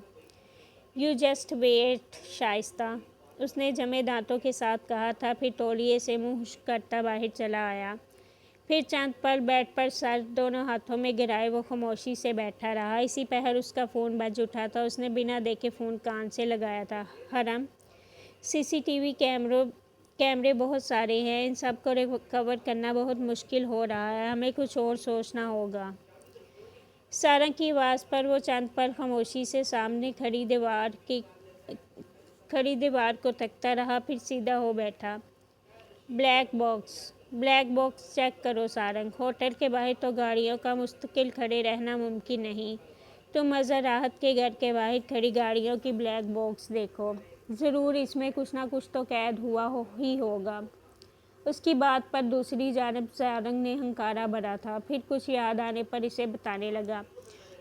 "یو جسٹ ویٹ شائستہ", اس نے جمے دانتوں کے ساتھ کہا تھا، پھر تولیے سے منہ خشک کرتا باہر چلا آیا۔ پھر چند پل بیڈ پر سر دونوں ہاتھوں میں گرائے وہ خاموشی سے بیٹھا رہا۔ اسی پہر اس کا فون بج اٹھا تھا۔ اس نے بنا دیکھے فون کان سے لگایا تھا۔ "حرم، CCTV کیمرے بہت سارے ہیں، ان سب کو ریکور کرنا بہت مشکل ہو رہا ہے، ہمیں کچھ اور سوچنا ہوگا۔ سارنگ کی آواز پر وہ چند پل خاموشی سے سامنے کھڑی دیوار کو تکتا رہا، پھر سیدھا ہو بیٹھا۔ بلیک باکس چیک کرو سارنگ، ہوٹل کے باہر تو گاڑیوں کا مستقل کھڑے رہنا ممکن نہیں، تم ازہر راحت کے گھر کے باہر کھڑی گاڑیوں کی بلیک باکس دیکھو، ضرور اس میں کچھ نہ کچھ تو قید ہوا ہی ہوگا۔ اس کی بات پر دوسری جانب سارنگ نے ہنکارا بھرا تھا، پھر کچھ یاد آنے پر اسے بتانے لگا۔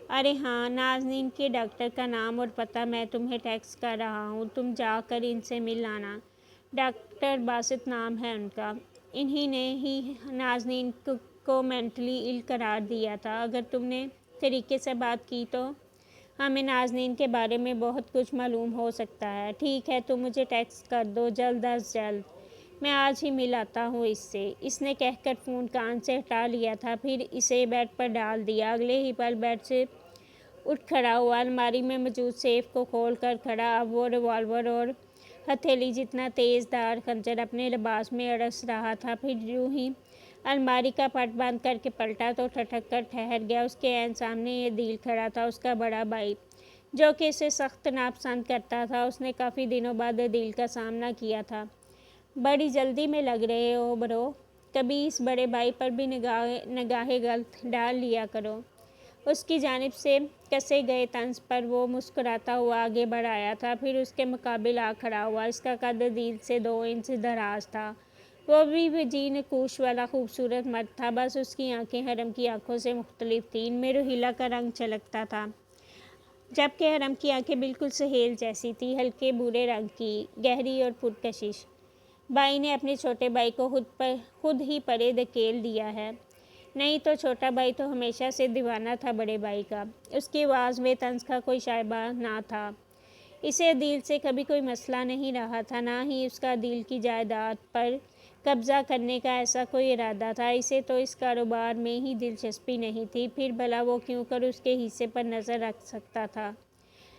"ارے ہاں، نازنین کے ڈاکٹر کا نام اور پتہ میں تمہیں ٹیکسٹ کر رہا ہوں، تم جا کر ان سے مل آنا۔ ڈاکٹر باسط نام ہے ان کا، انہی نے ہی نازنین کو مینٹلی ال قرار دیا تھا۔ اگر تم نے طریقے سے بات کی تو ہمیں نازنین کے بارے میں بہت کچھ معلوم ہو سکتا ہے۔ ٹھیک ہے، تم مجھے ٹیکسٹ کر دو جلد از جلد، میں آج ہی مل آتا ہوں اس سے"۔ اس نے کہہ کر فون کان سے ہٹا لیا تھا، پھر اسے بیڈ پر ڈال دیا۔ اگلے ہی پل بیڈ سے اٹھ کھڑا ہوا، الماری میں موجود سیف کو کھول کر کھڑا۔ اب وہ ریوالور اور ہتھیلی جتنا تیز دھار خنجر اپنے لباس میں اڑس رہا تھا، پھر یوں ہی الماری کا پٹ بند کر کے پلٹا تو ٹھٹک کر ٹھہر گیا۔ اس کے عین سامنے عدیل کھڑا تھا، اس کا بڑا بھائی، جو کہ اسے سخت ناپسند کرتا تھا۔ اس نے کافی دنوں بعد عدیل کا سامنا کیا تھا۔ "بڑی جلدی میں لگ رہے ہو برو، کبھی اس بڑے بھائی پر بھی نگاہ غلط ڈال لیا کرو"۔ اس کی جانب سے کسے گئے طنز پر وہ مسکراتا ہوا آگے بڑھ آیا تھا، پھر اس کے مقابل آ کھڑا ہوا۔ اس کا قد عدیل سے 2 انچ دراز تھا، وہ بھی وجیح نقوش والا خوبصورت مرد تھا، بس اس کی آنکھیں حرم کی آنکھوں سے مختلف تھیں، ان میں روحیلا کا رنگ چھلکتا تھا، جبکہ حرم کی آنکھیں بالکل سہیل جیسی تھیں، ہلکے بھورے رنگ کی، گہری اور پرکشش۔ "بھائی نے اپنے چھوٹے بھائی کو خود ہی پرے دھکیل دیا ہے"۔ "نہیں تو چھوٹا بھائی تو ہمیشہ سے دیوانہ تھا بڑے بھائی کا"۔ اس کی آواز میں طنز کا کوئی شائبہ نہ تھا۔ اسے عدیل سے کبھی کوئی مسئلہ نہیں رہا تھا، نہ ہی اس کا عدیل کی جائیداد پر قبضہ کرنے کا ایسا کوئی ارادہ تھا۔ اسے تو اس کاروبار میں ہی دلچسپی نہیں تھی، پھر بھلا وہ کیوں کر اس کے حصے پر نظر رکھ سکتا تھا؟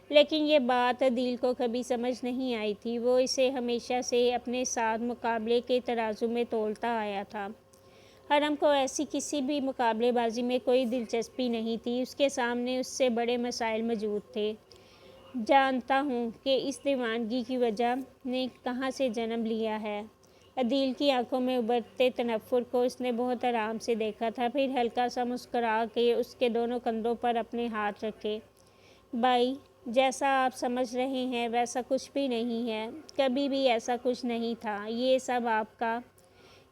لیکن یہ بات عدیل کو کبھی سمجھ نہیں آئی تھی، وہ اسے ہمیشہ سے اپنے ساتھ مقابلے کے ترازو میں تولتا آیا تھا۔ حرم کو ایسی کسی بھی مقابلے بازی میں کوئی دلچسپی نہیں تھی، اس کے سامنے اس سے بڑے مسائل موجود تھے۔ "جانتا ہوں کہ اس دیوانگی کی وجہ نے کہاں سے جنم لیا ہے"۔ عدیل کی آنکھوں میں ابھرتے تنفر کو اس نے بہت آرام سے دیکھا تھا، پھر ہلکا سا مسکرا کے اس کے دونوں کندھوں پر اپنے ہاتھ رکھے۔ "بھائی، جیسا آپ سمجھ رہے ہیں ویسا کچھ بھی نہیں ہے، کبھی بھی ایسا کچھ نہیں تھا، یہ سب آپ کا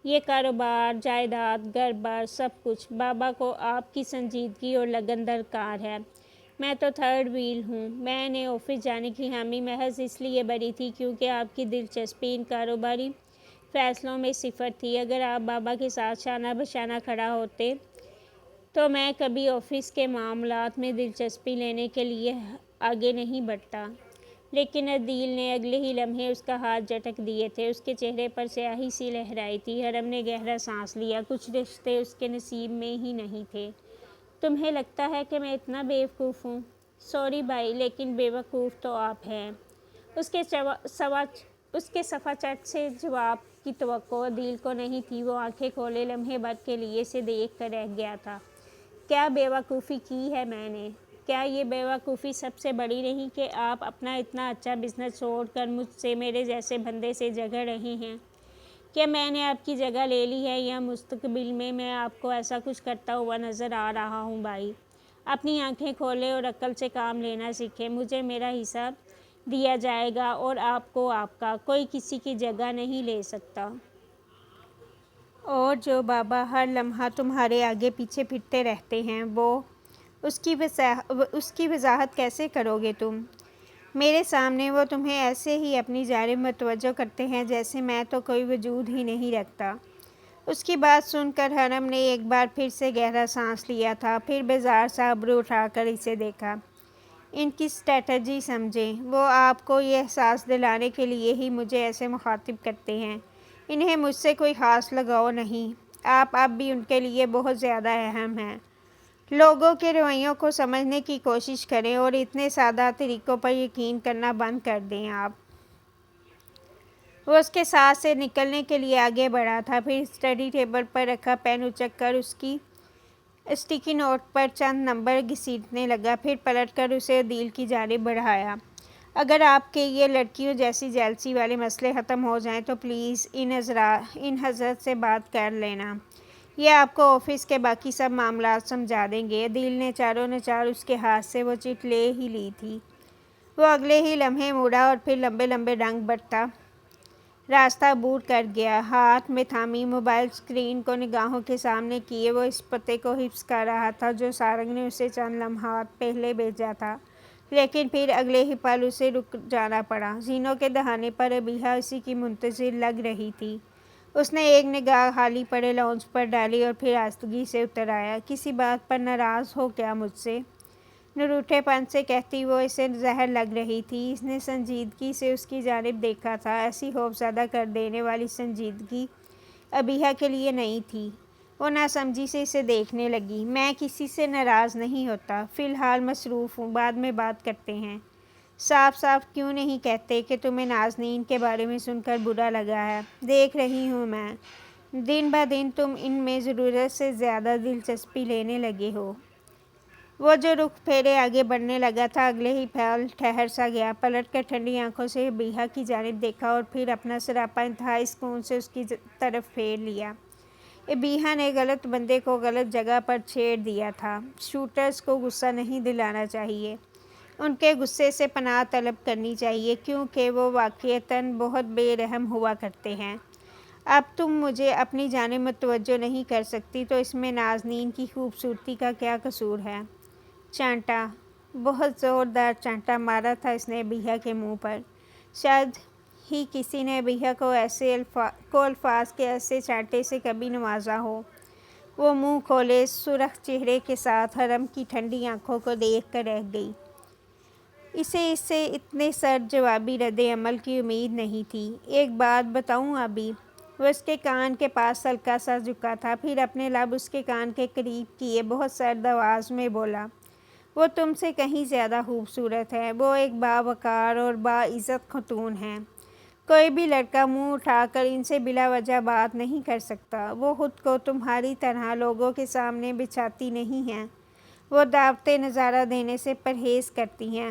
یہ کاروبار، جائیداد، گھر بار سب کچھ بابا کو آپ کی سنجیدگی اور لگن درکار ہے۔ میں تو تھرڈ ویل ہوں۔ میں نے آفس جانے کی حامی محض اس لیے بھری تھی کیونکہ آپ کی دلچسپی ان کاروباری فیصلوں میں صفر تھی۔ اگر آپ بابا کے ساتھ شانہ بشانہ کھڑا ہوتے تو میں کبھی آفس کے معاملات میں دلچسپی لینے کے لیے آگے نہیں بڑھتا۔ لیکن عدیل نے اگلے ہی لمحے اس کا ہاتھ جھٹک دیے تھے۔ اس کے چہرے پر سیاہی سی لہرائی تھی۔ حرم نے گہرا سانس لیا۔ کچھ رشتے اس کے نصیب میں ہی نہیں تھے۔ تمہیں لگتا ہے کہ میں اتنا بیوقوف ہوں؟ سوری بھائی، لیکن بیوقوف تو آپ ہیں۔ اس کے صفا چٹ سے جواب کی توقع عدیل کو نہیں تھی۔ وہ آنکھیں کھولے لمحے بھر کے لیے اسے دیکھ کر رہ گیا تھا۔ کیا بیوقوفی کی ہے میں نے؟ کیا یہ بیوقوفی سب سے بڑی نہیں کہ آپ اپنا اتنا اچھا بزنس چھوڑ کر مجھ سے، میرے جیسے بندے سے جھگڑ رہے ہیں؟ کیا میں نے آپ کی جگہ لے لی ہے یا مستقبل میں آپ کو ایسا کچھ کرتا ہوا نظر آ رہا ہوں؟ بھائی، اپنی آنکھیں کھولے اور عقل سے کام لینا سیکھیں۔ مجھے میرا حصہ دیا جائے گا اور آپ کو آپ کا۔ کوئی کسی کی جگہ نہیں لے سکتا۔ اور جو بابا ہر لمحہ تمہارے آگے پیچھے پھرتے رہتے ہیں، وہ اس کی وضاحت کیسے کرو گے تم؟ میرے سامنے وہ تمہیں ایسے ہی اپنی جانب متوجہ کرتے ہیں جیسے میں تو کوئی وجود ہی نہیں رکھتا۔ اس کی بات سن کر حرم نے ایک بار پھر سے گہرا سانس لیا تھا، پھر بیزار سا ابرو اٹھا کر اسے دیکھا۔ ان کی اسٹریٹجی سمجھیں۔ وہ آپ کو یہ احساس دلانے کے لیے ہی مجھے ایسے مخاطب کرتے ہیں۔ انہیں مجھ سے کوئی خاص لگاؤ نہیں۔ آپ اب بھی ان کے لیے بہت زیادہ اہم ہیں۔ لوگوں کے رویوں کو سمجھنے کی کوشش کریں اور اتنے سادہ طریقوں پر یقین کرنا بند کر دیں۔ آپ وہ اس کے ساتھ سے نکلنے کے لیے آگے بڑھا تھا، پھر اسٹڈی ٹیبل پر رکھا پین اچک کر اس کی اسٹیکی نوٹ پر چند نمبر گھسیٹنے لگا، پھر پلٹ کر اسے عدیل کی جانب بڑھایا۔ اگر آپ کے یہ لڑکیوں جیسی جیلسی والے مسئلے ختم ہو جائیں تو پلیز ان حضرت سے بات کر لینا۔ یہ آپ کو آفس کے باقی سب معاملات سمجھا دیں گے۔ عدیل نے چاروں نچار اس کے ہاتھ سے وہ چٹ لے ہی لی تھی۔ وہ اگلے ہی لمحے مڑا اور پھر لمبے لمبے ڈنگ بڑھتا راستہ عبور کر گیا۔ ہاتھ میں تھامی موبائل اسکرین کو نگاہوں کے سامنے کیے وہ اس پتے کو حفظ کر رہا تھا جو سارنگ نے اسے چند لمحات پہلے بھیجا تھا، لیکن پھر اگلے ہی پل اسے رک جانا پڑا۔ زینوں کے دہانے پر ابیحہ اسی کی منتظر لگ رہی تھی۔ اس نے ایک نگاہ خالی پڑے لاؤنج پر ڈالی اور پھر آہستگی سے اتر آیا۔ کسی بات پر ناراض ہو کیا مجھ سے؟ نروٹھے پن سے کہتی وہ اسے زہر لگ رہی تھی۔ اس نے سنجیدگی سے اس کی جانب دیکھا تھا۔ ایسی خوفزدہ کر دینے والی سنجیدگی ابیحہ کے لیے نہیں تھی۔ وہ ناسمجھی سے اسے دیکھنے لگی۔ میں کسی سے ناراض نہیں ہوتا، فی الحال مصروف ہوں، بعد میں بات کرتے ہیں۔ صاف صاف کیوں نہیں کہتے کہ تمہیں نازنین کے بارے میں سن کر برا لگا ہے؟ دیکھ رہی ہوں میں، دن بہ دن تم ان میں ضرورت سے زیادہ دلچسپی لینے لگے ہو۔ وہ جو رخ پھیرے آگے بڑھنے لگا تھا اگلے ہی پل ٹھہر سا گیا، پلٹ کر ٹھنڈی آنکھوں سے ابیحہ کی جانب دیکھا اور پھر اپنا سراپا انتہائی سکون سے اس کی طرف پھیر لیا۔ ابیحہ نے غلط بندے کو غلط جگہ پر چھیڑ دیا تھا۔ شوٹرز کو غصہ نہیں دلانا چاہیے، ان کے غصے سے پناہ طلب کرنی چاہیے کیونکہ وہ واقعتاً بہت بے رحم ہوا کرتے ہیں۔ اب تم مجھے اپنی جانب متوجہ نہیں کر سکتی تو اس میں نازنین کی خوبصورتی کا کیا قصور ہے؟ چانٹا، بہت زوردار چانٹا مارا تھا اس نے ابیحہ کے منہ پر۔ شاید ہی کسی نے ابیحہ کو الفاظ کے ایسے چانٹے سے کبھی نوازا ہو۔ وہ منہ کھولے سرخ چہرے کے ساتھ حرم کی ٹھنڈی آنکھوں کو دیکھ کر رہ گئی۔ اسے اس سے اتنے سرد جوابی رد عمل کی امید نہیں تھی۔ ایک بات بتاؤں ابھی؟ وہ اس کے کان کے پاس ہلکا سا جھکا تھا، پھر اپنے لب اس کے کان کے قریب کیے بہت سرد آواز میں بولا، وہ تم سے کہیں زیادہ خوبصورت ہے۔ وہ ایک باوقار اور باعزت خاتون ہے۔ کوئی بھی لڑکا منہ اٹھا کر ان سے بلا وجہ بات نہیں کر سکتا۔ وہ خود کو تمہاری طرح لوگوں کے سامنے بچھاتی نہیں ہیں۔ وہ دعوت نظارہ دینے سے پرہیز کرتی ہیں۔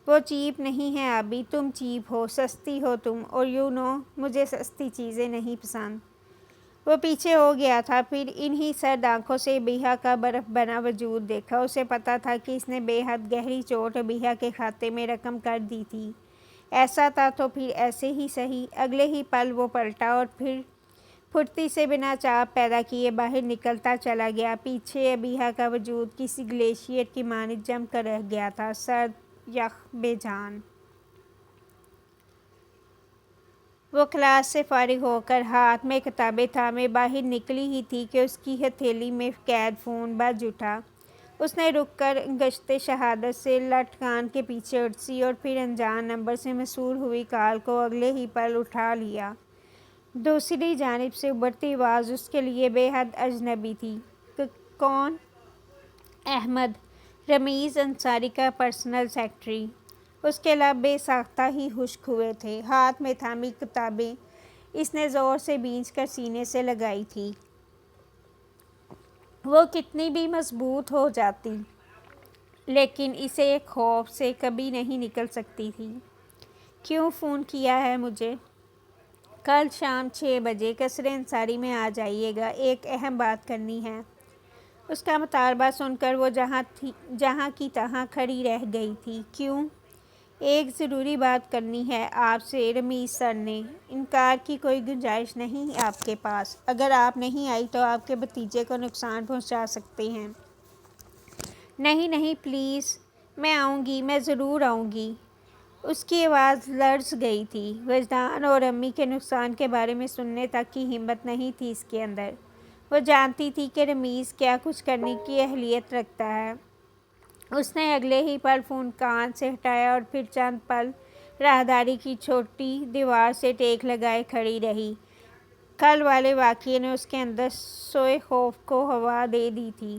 وہ چیپ نہیں ہیں ابھی، تم چیپ ہو، سستی ہو تم، اور مجھے سستی چیزیں نہیں پسند۔ وہ پیچھے ہو گیا تھا، پھر انہی سرد آنکھوں سے ابیحہ کا برف بنا وجود دیکھا۔ اسے پتہ تھا کہ اس نے بے حد گہری چوٹ ابیحہ کے کھاتے میں رقم کر دی تھی۔ ایسا تھا تو پھر ایسے ہی سہی۔ اگلے ہی پل وہ پلٹا اور پھر پھرتی سے بنا چاپ پیدا کیے باہر نکلتا چلا گیا۔ پیچھے ابیحہ کا وجود کسی گلیشیئر کی مانند جم کر رہ گیا تھا، سرد، یخ، بے جان۔ وہ کلاس سے فارغ ہو کر ہاتھ میں کتابیں تھامے باہر نکلی ہی تھی کہ اس کی ہتھیلی میں قید فون بج اٹھا۔ اس نے رک کر انگشتِ شہادت سے لٹکان کے پیچھے ارسی اور پھر انجان نمبر سے موصول ہوئی کال کو اگلے ہی پل اٹھا لیا۔ دوسری جانب سے ابھرتی آواز اس کے لیے بے حد اجنبی تھی۔ کون؟ احمد، رمیز انصاری کا پرسنل سیکرٹری۔ اس کے لب بے ساختہ ہی خشک ہوئے تھے۔ ہاتھ میں تھامی کتابیں اس نے زور سے بھینچ کر سینے سے لگائی تھیں۔ وہ کتنی بھی مضبوط ہو جاتی لیکن اسے خوف سے کبھی نہیں نکل سکتی تھی۔ کیوں فون کیا ہے مجھے؟ کل شام 6 بجے قصر انصاری میں آ جائیے گا، ایک اہم بات کرنی ہے۔ اس کا مطالبہ سن کر وہ جہاں کی تہاں کھڑی رہ گئی تھی۔ کیوں؟ ایک ضروری بات کرنی ہے آپ سے رمیز سر نے۔ انکار کی کوئی گنجائش نہیں آپ کے پاس؟ اگر آپ نہیں آئی تو آپ کے بھتیجے کو نقصان پہنچا سکتے ہیں۔ نہیں نہیں پلیز، میں آؤں گی، میں ضرور آؤں گی۔ اس کی آواز لرز گئی تھی۔ وجدان اور امی کے نقصان کے بارے میں سننے تک کی ہمت نہیں تھی اس کے اندر۔ وہ جانتی تھی کہ رمیز کیا کچھ کرنے کی اہلیت رکھتا ہے۔ اس نے اگلے ہی پل فون کان سے ہٹایا اور پھر چند پل راہداری کی چھوٹی دیوار سے ٹیک لگائے کھڑی رہی۔ کل والے واقعے نے اس کے اندر سوئے خوف کو ہوا دے دی تھی۔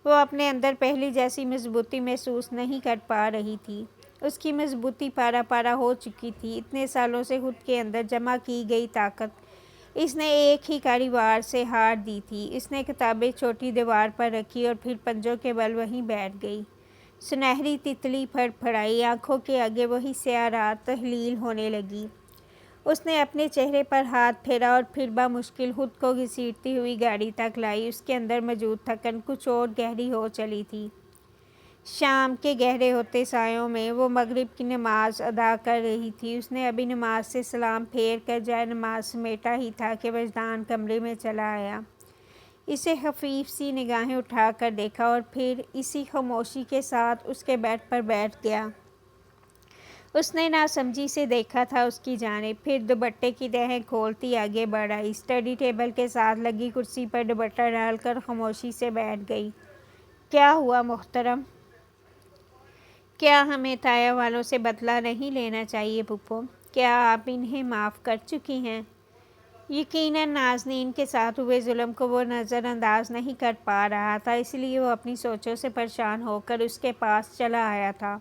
وہ اپنے اندر پہلی جیسی مضبوطی محسوس نہیں کر پا رہی تھی۔ اس کی مضبوطی پارا پارا ہو چکی تھی۔ اتنے سالوں سے خود کے اندر جمع کی گئی طاقت اس نے ایک ہی کاڑی وار سے ہار دی تھی۔ اس نے کتابیں چھوٹی دیوار پر رکھی اور پھر پنجوں کے بل وہیں بیٹھ گئی۔ سنہری تتلی پھڑ پھڑائی، آنکھوں کے آگے وہی سیاہ رات تحلیل ہونے لگی۔ اس نے اپنے چہرے پر ہاتھ پھیرا اور پھر بمشکل خود کو گھسیٹتی ہوئی گاڑی تک لائی۔ اس کے اندر موجود تھکن کچھ اور گہری ہو چلی تھی۔ شام کے گہرے ہوتے سایوں میں وہ مغرب کی نماز ادا کر رہی تھی۔ اس نے ابھی نماز سے سلام پھیر کر جائے نماز سمیٹا ہی تھا کہ وجدان کمرے میں چلا آیا۔ اسے خفیف سی نگاہیں اٹھا کر دیکھا اور پھر اسی خاموشی کے ساتھ اس کے بیڈ پر بیٹھ گیا۔ اس نے ناسمجھی سے دیکھا تھا اس کی جانب، پھر دوپٹے کی تہیں کھولتی آگے بڑھ آئی، اسٹڈی ٹیبل کے ساتھ لگی کرسی پر دوپٹہ ڈال کر خاموشی سے بیٹھ گئی۔ کیا ہوا محترم؟ کیا ہمیں تایا والوں سے بدلہ نہیں لینا چاہیے پھپھو؟ کیا آپ انہیں معاف کر چکی ہیں؟ یقیناً نازنین کے ساتھ ہوئے ظلم کو وہ نظر انداز نہیں کر پا رہا تھا، اس لیے وہ اپنی سوچوں سے پریشان ہو کر اس کے پاس چلا آیا تھا۔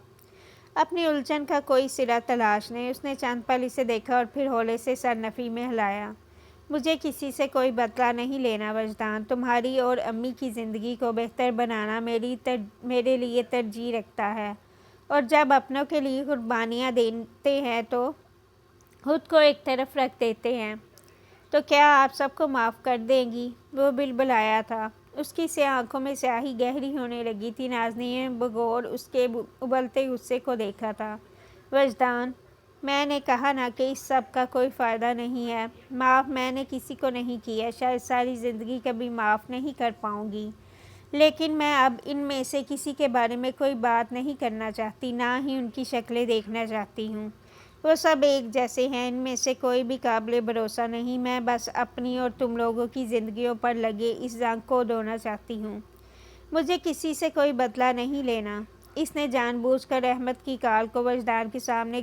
اپنی الجھن کا کوئی سرا تلاشنے اس نے چند پل اسے دیکھا اور پھر ہولے سے سر نفی میں ہلایا۔ مجھے کسی سے کوئی بدلہ نہیں لینا وجدان، تمہاری اور امی کی زندگی کو بہتر بنانا میرے لیے ترجیح رکھتا ہے، اور جب اپنوں کے لیے قربانیاں دیتے ہیں تو خود کو ایک طرف رکھ دیتے ہیں، تو کیا آپ سب کو معاف کر دیں گی؟ وہ بلبلایا تھا۔ اس کی سیاہ آنکھوں میں سیاہی گہری ہونے لگی تھی۔ نازنین نے بغور اس کے ابلتے غصے کو دیکھا تھا۔ وجدان، میں نے کہا نا کہ اس سب کا کوئی فائدہ نہیں ہے۔ معاف میں نے کسی کو نہیں کیا، شاید ساری زندگی کبھی معاف نہیں کر پاؤں گی، لیکن میں اب ان میں سے کسی کے بارے میں کوئی بات نہیں کرنا چاہتی، نہ ہی ان کی شکلیں دیکھنا چاہتی ہوں۔ وہ سب ایک جیسے ہیں، ان میں سے کوئی بھی قابل بھروسہ نہیں۔ میں بس اپنی اور تم لوگوں کی زندگیوں پر لگے اس زنگ کو دھونا چاہتی ہوں۔ مجھے کسی سے کوئی بدلہ نہیں لینا۔ اس نے جان بوجھ کر احمد کی کال کو وجدان کے سامنے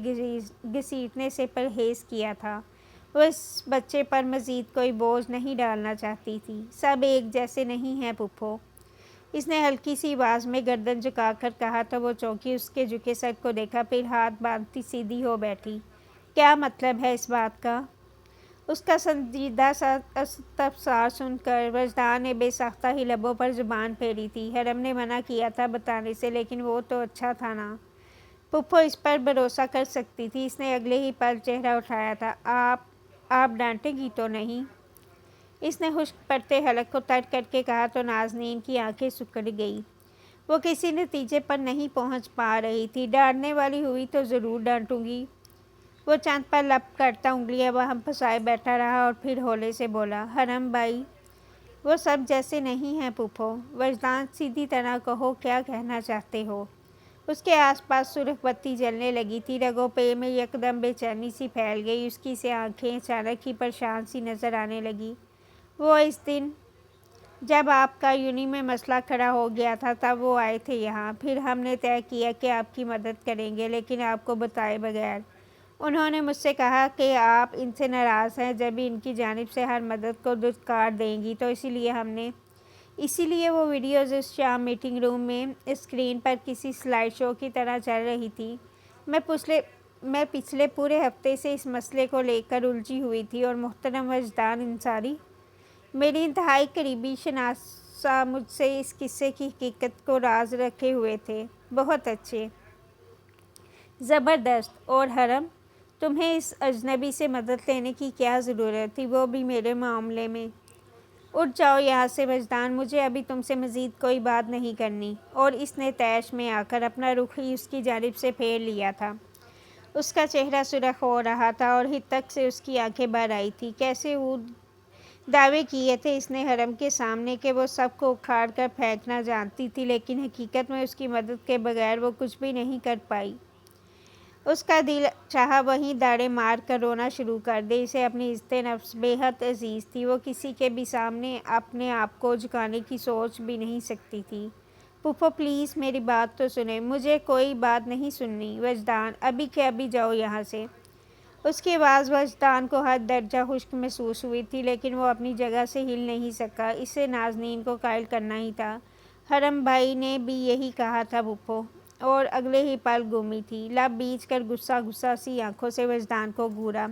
گھسیٹنے سے پرہیز کیا تھا۔ وہ اس بچے پر مزید کوئی بوجھ نہیں ڈالنا چاہتی تھی۔ سب ایک جیسے نہیں ہیں پھپھو۔ اس نے ہلکی سی آواز میں گردن جھکا کر کہا تو وہ چونکی، اس کے جھکے سر کو دیکھا، پھر ہاتھ باندھتی سیدھی ہو بیٹھی۔ کیا مطلب ہے اس بات کا؟ اس کا سنجیدہ سا استفسار سن کر وجدان نے بے ساختہ ہی لبوں پر زبان پھیری تھی۔ حرم نے منع کیا تھا بتانے سے، لیکن وہ تو اچھا تھا نا؟ پھپھو اس پر بھروسہ کر سکتی تھی۔ اس نے اگلے ہی پل چہرہ اٹھایا تھا۔ آپ ڈانٹیں گی تو نہیں؟ اس نے خشک پڑتے حلق کو ترک کر کے کہا تو نازنین کی آنکھیں سکڑ گئیں۔ وہ کسی نتیجے پر نہیں پہنچ پا رہی تھی۔ ڈانٹنے والی ہوئی تو ضرور ڈانٹوں گی۔ وہ چاند پر لپ کرتا انگلیاں وہاں پھنسائے بیٹھا رہا اور پھر ہولے سے بولا، حرم بھائی وہ سب جیسے نہیں ہیں پھوپھو، وجدان سیدھی طرح کہو کیا کہنا چاہتے ہو۔ اس کے آس پاس سرخ بتی جلنے لگی تھی، رگوں پہ میں یکدم بے چینی سی پھیل گئی، اس کی سے آنکھیں اچانک ہی پریشان سی نظر آنے لگی۔ وہ اس دن جب آپ کا یونی میں مسئلہ کھڑا ہو گیا تھا تب وہ آئے تھے یہاں، پھر ہم نے طے کیا کہ آپ کی مدد کریں گے لیکن آپ کو بتائے بغیر۔ انہوں نے مجھ سے کہا کہ آپ ان سے ناراض ہیں جب ان کی جانب سے ہر مدد کو دھتکار دیں گی، تو اسی لیے وہ ویڈیوز اس شام میٹنگ روم میں اسکرین پر کسی سلائیڈ شو کی طرح چل رہی تھی۔ میں پچھلے پورے ہفتے سے اس مسئلے کو لے کر الجھی ہوئی تھی اور محترم وجدان انصاری، میری انتہائی قریبی شناسا، مجھ سے اس قصے کی حقیقت کو راز رکھے ہوئے تھے۔ بہت اچھے، زبردست۔ اور حرم، تمہیں اس اجنبی سے مدد لینے کی کیا ضرورت تھی، وہ بھی میرے معاملے میں؟ اٹھ جاؤ یہاں سے وجدان، مجھے ابھی تم سے مزید کوئی بات نہیں کرنی۔ اور اس نے طیش میں آ کر اپنا رخ ہی اس کی جانب سے پھیر لیا تھا۔ اس کا چہرہ سرخ ہو رہا تھا اور حدق سے اس کی آنکھیں بھر آئی تھیں۔ کیسے دعوے کیے تھے اس نے حرم کے سامنے کہ وہ سب کو اکھاڑ کر پھینکنا جانتی تھی، لیکن حقیقت میں اس کی مدد کے بغیر وہ کچھ بھی نہیں کر پائی۔ اس کا دل چاہا وہیں داڑے مار کر رونا شروع کر دے۔ اسے اپنی عزت نفس بے حد عزیز تھی، وہ کسی کے بھی سامنے اپنے آپ کو جھکانے کی سوچ بھی نہیں سکتی تھی۔ پھوپھو پلیز میری بات تو سنیں۔ مجھے کوئی بات نہیں سننی وجدان، ابھی کے ابھی جاؤ یہاں سے۔ اس کی آواز وجدان کو حد درجہ خشک محسوس ہوئی تھی، لیکن وہ اپنی جگہ سے ہل نہیں سکا۔ اسے نازنین کو قائل کرنا ہی تھا۔ حرم بھائی نے بھی یہی کہا تھا پھوپھو۔ اور اگلے ہی پل گمی تھی، لب بیچ کر غصہ سی آنکھوں سے وجدان کو گھورا۔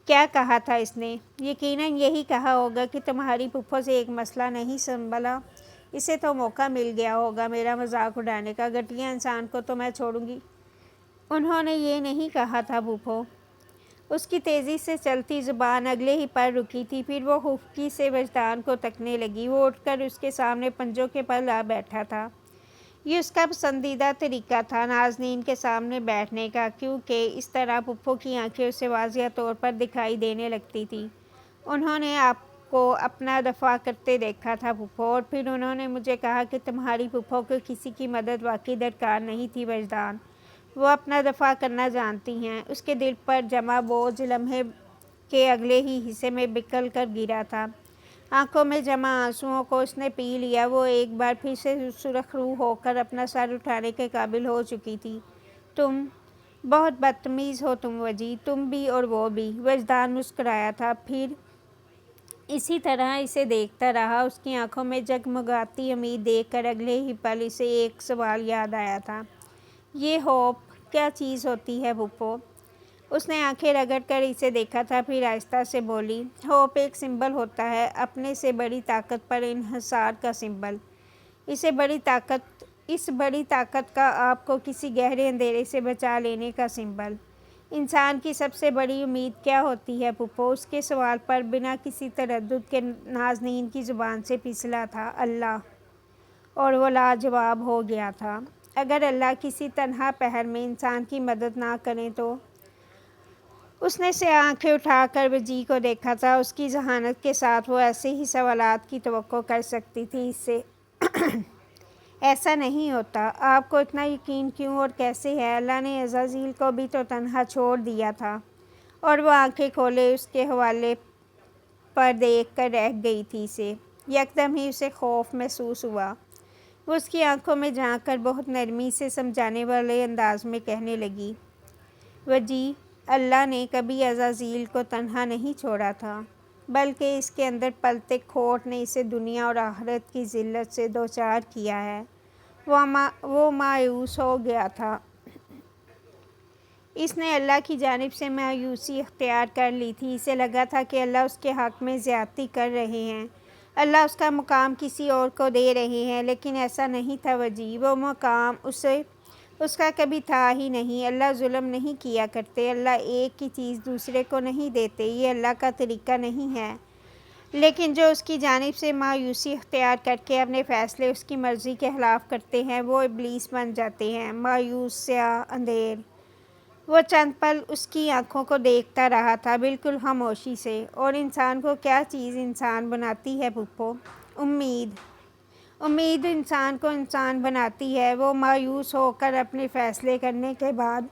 کیا کہا تھا اس نے؟ یقیناً یہی کہا ہوگا کہ تمہاری پھوپھو سے ایک مسئلہ نہیں سنبھلا، اسے تو موقع مل گیا ہوگا میرا مذاق اڑانے کا، گھٹیا انسان کو تو میں چھوڑوں گی۔ انہوں نے یہ نہیں کہا تھا پھوپھو۔ اس کی تیزی سے چلتی زبان اگلے ہی پل رکی تھی، پھر وہ خفگی سے وجدان کو تکنے لگی۔ وہ اٹھ کر اس کے سامنے پنجوں کے بل آ بیٹھا تھا۔ یہ اس کا پسندیدہ طریقہ تھا نازنین کے سامنے بیٹھنے کا، کیونکہ اس طرح پھوپھو کی آنکھیں اسے واضح طور پر دکھائی دینے لگتی تھیں۔ انہوں نے آپ کو اپنا دفاع کرتے دیکھا تھا پھوپھو، اور پھر انہوں نے مجھے کہا کہ تمہاری پھوپھو کو کسی کی مدد واقعی درکار نہیں تھی وجدان، وہ اپنا دفاع کرنا جانتی ہیں۔ اس کے دل پر جمع بوجھ لمحے کے اگلے ہی حصے میں بکھر کر گرا تھا۔ آنکھوں میں جمع آنسوؤں کو اس نے پی لیا۔ وہ ایک بار پھر سے سرخ رو ہو کر اپنا سر اٹھانے کے قابل ہو چکی تھی۔ تم بہت بدتمیز ہو تم وجی، تم بھی اور وہ بھی۔ وجدان مسکرایا تھا، پھر اسی طرح اسے دیکھتا رہا۔ اس کی آنکھوں میں جگمگاتی امید دیکھ کر اگلے ہی پل اسے ایک سوال یاد آیا تھا۔ یہ ہوپ کیا چیز ہوتی ہے پھوپھو؟ اس نے آنکھیں رگڑ کر اسے دیکھا تھا، پھر آہستہ سے بولی، ہوپ ایک سمبل ہوتا ہے، اپنے سے بڑی طاقت پر انحصار کا سمبل۔ اس بڑی طاقت کا آپ کو کسی گہرے اندھیرے سے بچا لینے کا سمبل۔ انسان کی سب سے بڑی امید کیا ہوتی ہے پھوپھو؟ اس کے سوال پر بنا کسی تردد کے نازنین کی زبان سے پھسلا تھا، اللہ۔ اور وہ لاجواب ہو گیا تھا۔ اگر اللہ کسی تنہا پہر میں انسان کی مدد نہ کریں تو؟ اس نے سیاہ آنکھیں اٹھا کر وجی کو دیکھا تھا۔ اس کی ذہانت کے ساتھ وہ ایسے ہی سوالات کی توقع کر سکتی تھی، اس سے ایسا نہیں ہوتا۔ آپ کو اتنا یقین کیوں اور کیسے ہے؟ اللہ نے عزازیل کو بھی تو تنہا چھوڑ دیا تھا۔ اور وہ آنکھیں کھولے اس کے حوالے پر دیکھ کر رہ گئی تھی۔ اسے یکدم ہی اسے خوف محسوس ہوا۔ وہ اس کی آنکھوں میں جھانک کر بہت نرمی سے سمجھانے والے انداز میں کہنے لگی، وجی، اللہ نے کبھی عزازیل کو تنہا نہیں چھوڑا تھا، بلکہ اس کے اندر پلتے کھوٹ نے اسے دنیا اور آخرت کی ذلت سے دوچار کیا ہے۔ وہ مایوس ہو گیا تھا۔ اس نے اللہ کی جانب سے مایوسی اختیار کر لی تھی۔ اسے لگا تھا کہ اللہ اس کے حق میں زیادتی کر رہے ہیں، اللہ اس کا مقام کسی اور کو دے رہے ہیں، لیکن ایسا نہیں تھا وجی۔ وہ مقام اس کا کبھی تھا ہی نہیں۔ اللہ ظلم نہیں کیا کرتے، اللہ ایک کی چیز دوسرے کو نہیں دیتے، یہ اللہ کا طریقہ نہیں ہے۔ لیکن جو اس کی جانب سے مایوسی اختیار کر کے اپنے فیصلے اس کی مرضی کے خلاف کرتے ہیں، وہ ابلیس بن جاتے ہیں۔ مایوس، سیاہ، اندھیر وہ چند پل اس کی آنکھوں کو دیکھتا رہا تھا، بالکل خاموشی سے۔ اور انسان کو کیا چیز انسان بناتی ہے پھپھو؟ امید۔ امید انسان کو انسان بناتی ہے۔ وہ مایوس ہو کر اپنے فیصلے کرنے کے بعد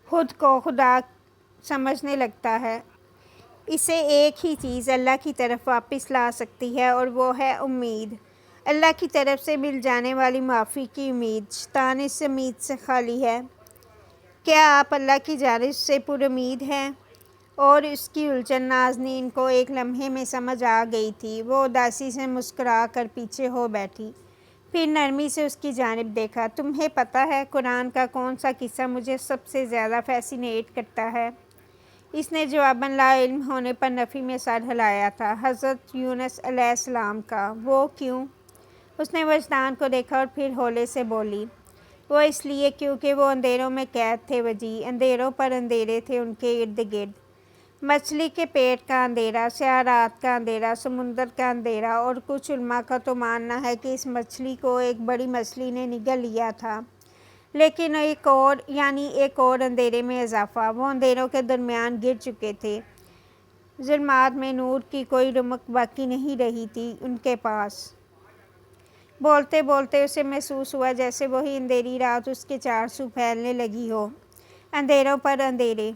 خود کو خدا سمجھنے لگتا ہے۔ اسے ایک ہی چیز اللہ کی طرف واپس لا سکتی ہے اور وہ ہے امید، اللہ کی طرف سے مل جانے والی معافی کی امید۔ شیطان اس امید سے خالی ہے۔ کیا آپ اللہ کی جانب سے پر امید ہیں؟ اور اس کی الجھن نازنین کو ایک لمحے میں سمجھ آ گئی تھی۔ وہ اداسی سے مسکرا کر پیچھے ہو بیٹھی، پھر نرمی سے اس کی جانب دیکھا۔ تمہیں پتہ ہے قرآن کا کون سا قصہ مجھے سب سے زیادہ فیسینیٹ کرتا ہے؟ اس نے جواباً لا علم ہونے پر نفی میں سر ہلایا تھا۔ حضرت یونس علیہ السلام کا۔ وہ کیوں؟ اس نے وجدان کو دیکھا اور پھر ہولے سے بولی، وہ اس لیے کیونکہ وہ اندھیروں میں قید تھے وجی، اندھیروں پر اندھیرے تھے ان کے ارد گرد۔ مچھلی کے پیٹ کا اندھیرا، سیاہ رات کا اندھیرا، سمندر کا اندھیرا، اور کچھ علماء کا تو ماننا ہے کہ اس مچھلی کو ایک بڑی مچھلی نے نگل لیا تھا۔ لیکن ایک اور اندھیرے میں اضافہ، وہ اندھیروں کے درمیان گر چکے تھے۔ ظلمات میں نور کی کوئی رمق باقی نہیں رہی تھی ان کے پاس۔ بولتے بولتے اسے محسوس ہوا جیسے وہی اندھیری رات اس کے چار سو پھیلنے لگی ہو، اندھیروں پر اندھیرے۔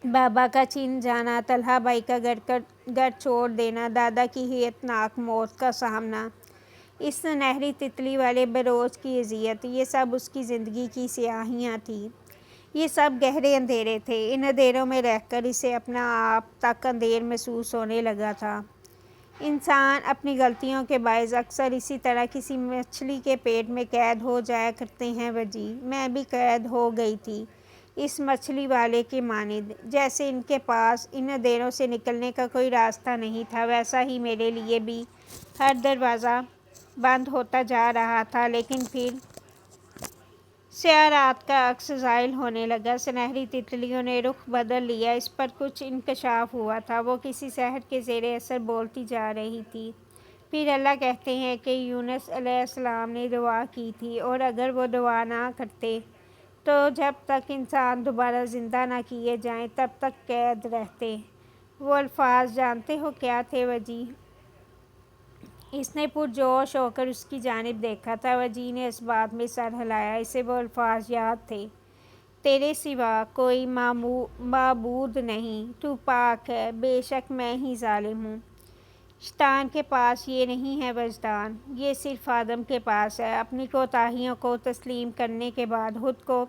بابا کا چھن جانا، طلحہ بھائی کا گھر چھوڑ دینا، دادا کی ہیبتناک موت کا سامنا، اس سنہری تتلی والے بروج کی اذیت، یہ سب اس کی زندگی کی سیاہیاں تھیں۔ یہ سب گہرے اندھیرے تھے۔ ان اندھیروں میں رہ کر اسے اپنا آپ تک اندھیر محسوس ہونے لگا تھا۔ انسان اپنی غلطیوں کے باعث اکثر اسی طرح کسی مچھلی کے پیٹ میں قید ہو جایا کرتے ہیں وجی۔ میں بھی قید ہو گئی تھی اس مچھلی والے کے مانند۔ جیسے ان کے پاس ان اندھیروں سے نکلنے کا کوئی راستہ نہیں تھا، ویسا ہی میرے لیے بھی ہر دروازہ بند ہوتا جا رہا تھا۔ لیکن پھر سیاہ رات کا عکس زائل ہونے لگا، سنہری تتلیوں نے رخ بدل لیا، اس پر کچھ انکشاف ہوا تھا۔ وہ کسی سحر کے زیر اثر بولتی جا رہی تھی۔ پھر اللہ کہتے ہیں کہ یونس علیہ السلام نے دعا کی تھی، اور اگر وہ دعا نہ کرتے تو جب تک انسان دوبارہ زندہ نہ کیے جائیں تب تک قید رہتے۔ وہ الفاظ جانتے ہو کیا تھے وجی؟ اس نے پرجوش ہو کر اس کی جانب دیکھا تھا۔ وجی نے اس بات میں سر ہلایا۔ اسے وہ الفاظ یاد تھے، تیرے سوا کوئی معبود نہیں، تو پاک ہے، بے شک میں ہی ظالم ہوں۔ شیطان کے پاس یہ نہیں ہے وجدان، یہ صرف آدم کے پاس ہے۔ اپنی کوتاہیوں کو تسلیم کرنے کے بعد خود کو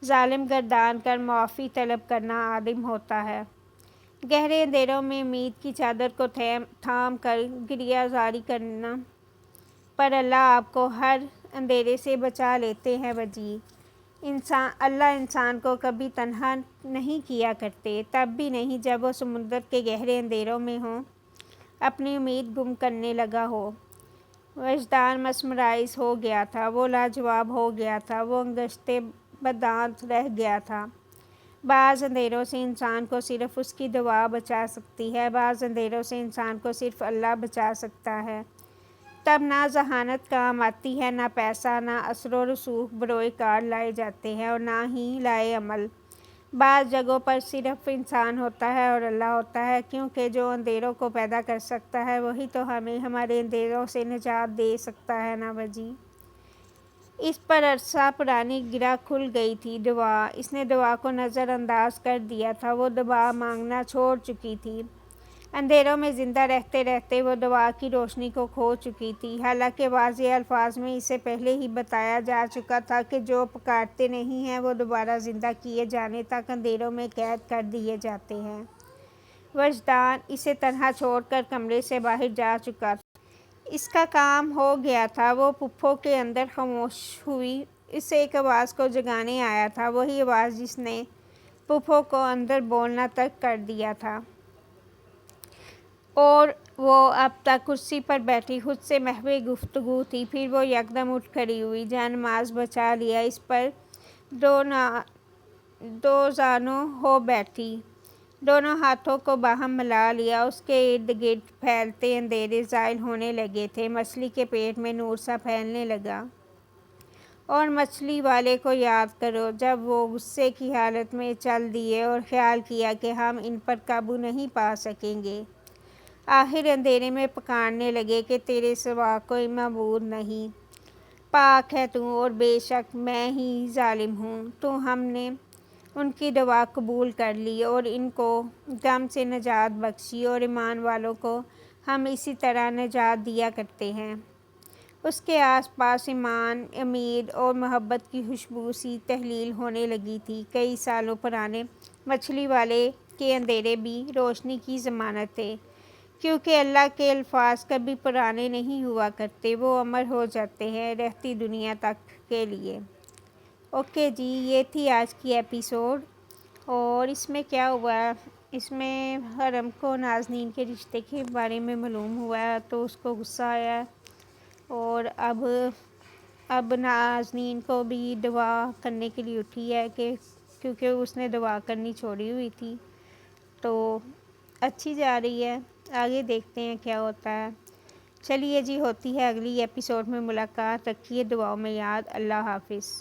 ظالم گردان کر معافی طلب کرنا آدم ہوتا ہے۔ گہرے اندھیروں میں امید کی چادر کو تھام کر گریہ زاری کرنا پر اللہ آپ کو ہر اندھیرے سے بچا لیتے ہیں وجی۔ اللہ انسان کو کبھی تنہا نہیں کیا کرتے، تب بھی نہیں جب وہ سمندر کے گہرے اندھیروں میں ہو، اپنی امید گم کرنے لگا ہو۔ وجدان مسمرائز ہو گیا تھا، وہ لاجواب ہو گیا تھا، وہ انگشتے بدانت رہ گیا تھا۔ بعض اندھیروں سے انسان کو صرف اس کی دعا بچا سکتی ہے، بعض اندھیروں سے انسان کو صرف اللہ بچا سکتا ہے۔ تب نہ ذہانت کام آتی ہے، نہ پیسہ، نہ اثر و رسوخ بروئے کار لائے جاتے ہیں، اور نہ ہی لائے عمل۔ بعض جگہوں پر صرف انسان ہوتا ہے اور اللہ ہوتا ہے، کیونکہ جو اندھیروں کو پیدا کر سکتا ہے وہی تو ہمیں ہمارے اندھیروں سے نجات دے سکتا ہے نا وجی۔ اس پر عرصہ پرانی گرہ کھل گئی تھی۔ دعا۔ اس نے دعا کو نظر انداز کر دیا تھا۔ وہ دعا مانگنا چھوڑ چکی تھی۔ اندھیروں میں زندہ رہتے رہتے وہ دعا کی روشنی کو کھو چکی تھی۔ حالانکہ واضح الفاظ میں اسے پہلے ہی بتایا جا چکا تھا کہ جو پکارتے نہیں ہیں وہ دوبارہ زندہ کیے جانے تک اندھیروں میں قید کر دیے جاتے ہیں۔ وجدان اسے تنہا چھوڑ کر کمرے سے باہر جا چکا تھا۔ اس کا کام ہو گیا تھا۔ وہ پھپھو کے اندر خاموش ہوئی۔ اسے ایک آواز کو جگانے آیا تھا، وہی آواز جس نے پھپھو کو اندر بولنا ترک کر دیا تھا، اور وہ اب تک کرسی پر بیٹھی خود سے محو گفتگو تھی۔ پھر وہ یکدم اٹھ کھڑی ہوئی۔ جا نماز بچا لیا، اس پر دو زانوں ہو بیٹھی، دونوں ہاتھوں کو باہم ملا لیا۔ اس کے ارد گرد پھیلتے اندھیرے زائل ہونے لگے تھے، مچھلی کے پیٹ میں نور سا پھیلنے لگا۔ اور مچھلی والے کو یاد کرو جب وہ غصے کی حالت میں چل دیے اور خیال کیا کہ ہم ان پر قابو نہیں پا سکیں گے۔ آخر اندھیرے میں پکارنے لگے کہ تیرے سوا کوئی معبود نہیں، پاک ہے تو اور بے شک میں ہی ظالم ہوں۔ تو ہم نے ان کی دعا قبول کر لی اور ان کو غم سے نجات بخشی، اور ایمان والوں کو ہم اسی طرح نجات دیا کرتے ہیں۔ اس کے آس پاس ایمان، امید اور محبت کی خوشبو سی تحلیل ہونے لگی تھی۔ کئی سالوں پرانے مچھلی والے کے اندھیرے بھی روشنی کی ضمانت تھے، کیونکہ اللہ کے الفاظ کبھی پرانے نہیں ہوا کرتے، وہ امر ہو جاتے ہیں رہتی دنیا تک کے لیے۔ اوکے جی، یہ تھی آج کی ایپیسوڈ، اور اس میں کیا ہوا، اس میں حرم کو نازنین کے رشتے کے بارے میں معلوم ہوا تو اس کو غصہ آیا، اور اب نازنین کو بھی دعا کرنے کے لیے اٹھی ہے کہ کیونکہ اس نے دعا کرنی چھوڑی ہوئی تھی، تو اچھی جا رہی ہے، آگے دیکھتے ہیں کیا ہوتا ہے۔ چلیے جی، ہوتی ہے اگلی ایپیسوڈ میں ملاقات، رکھیے دعاؤں میں یاد، اللہ حافظ۔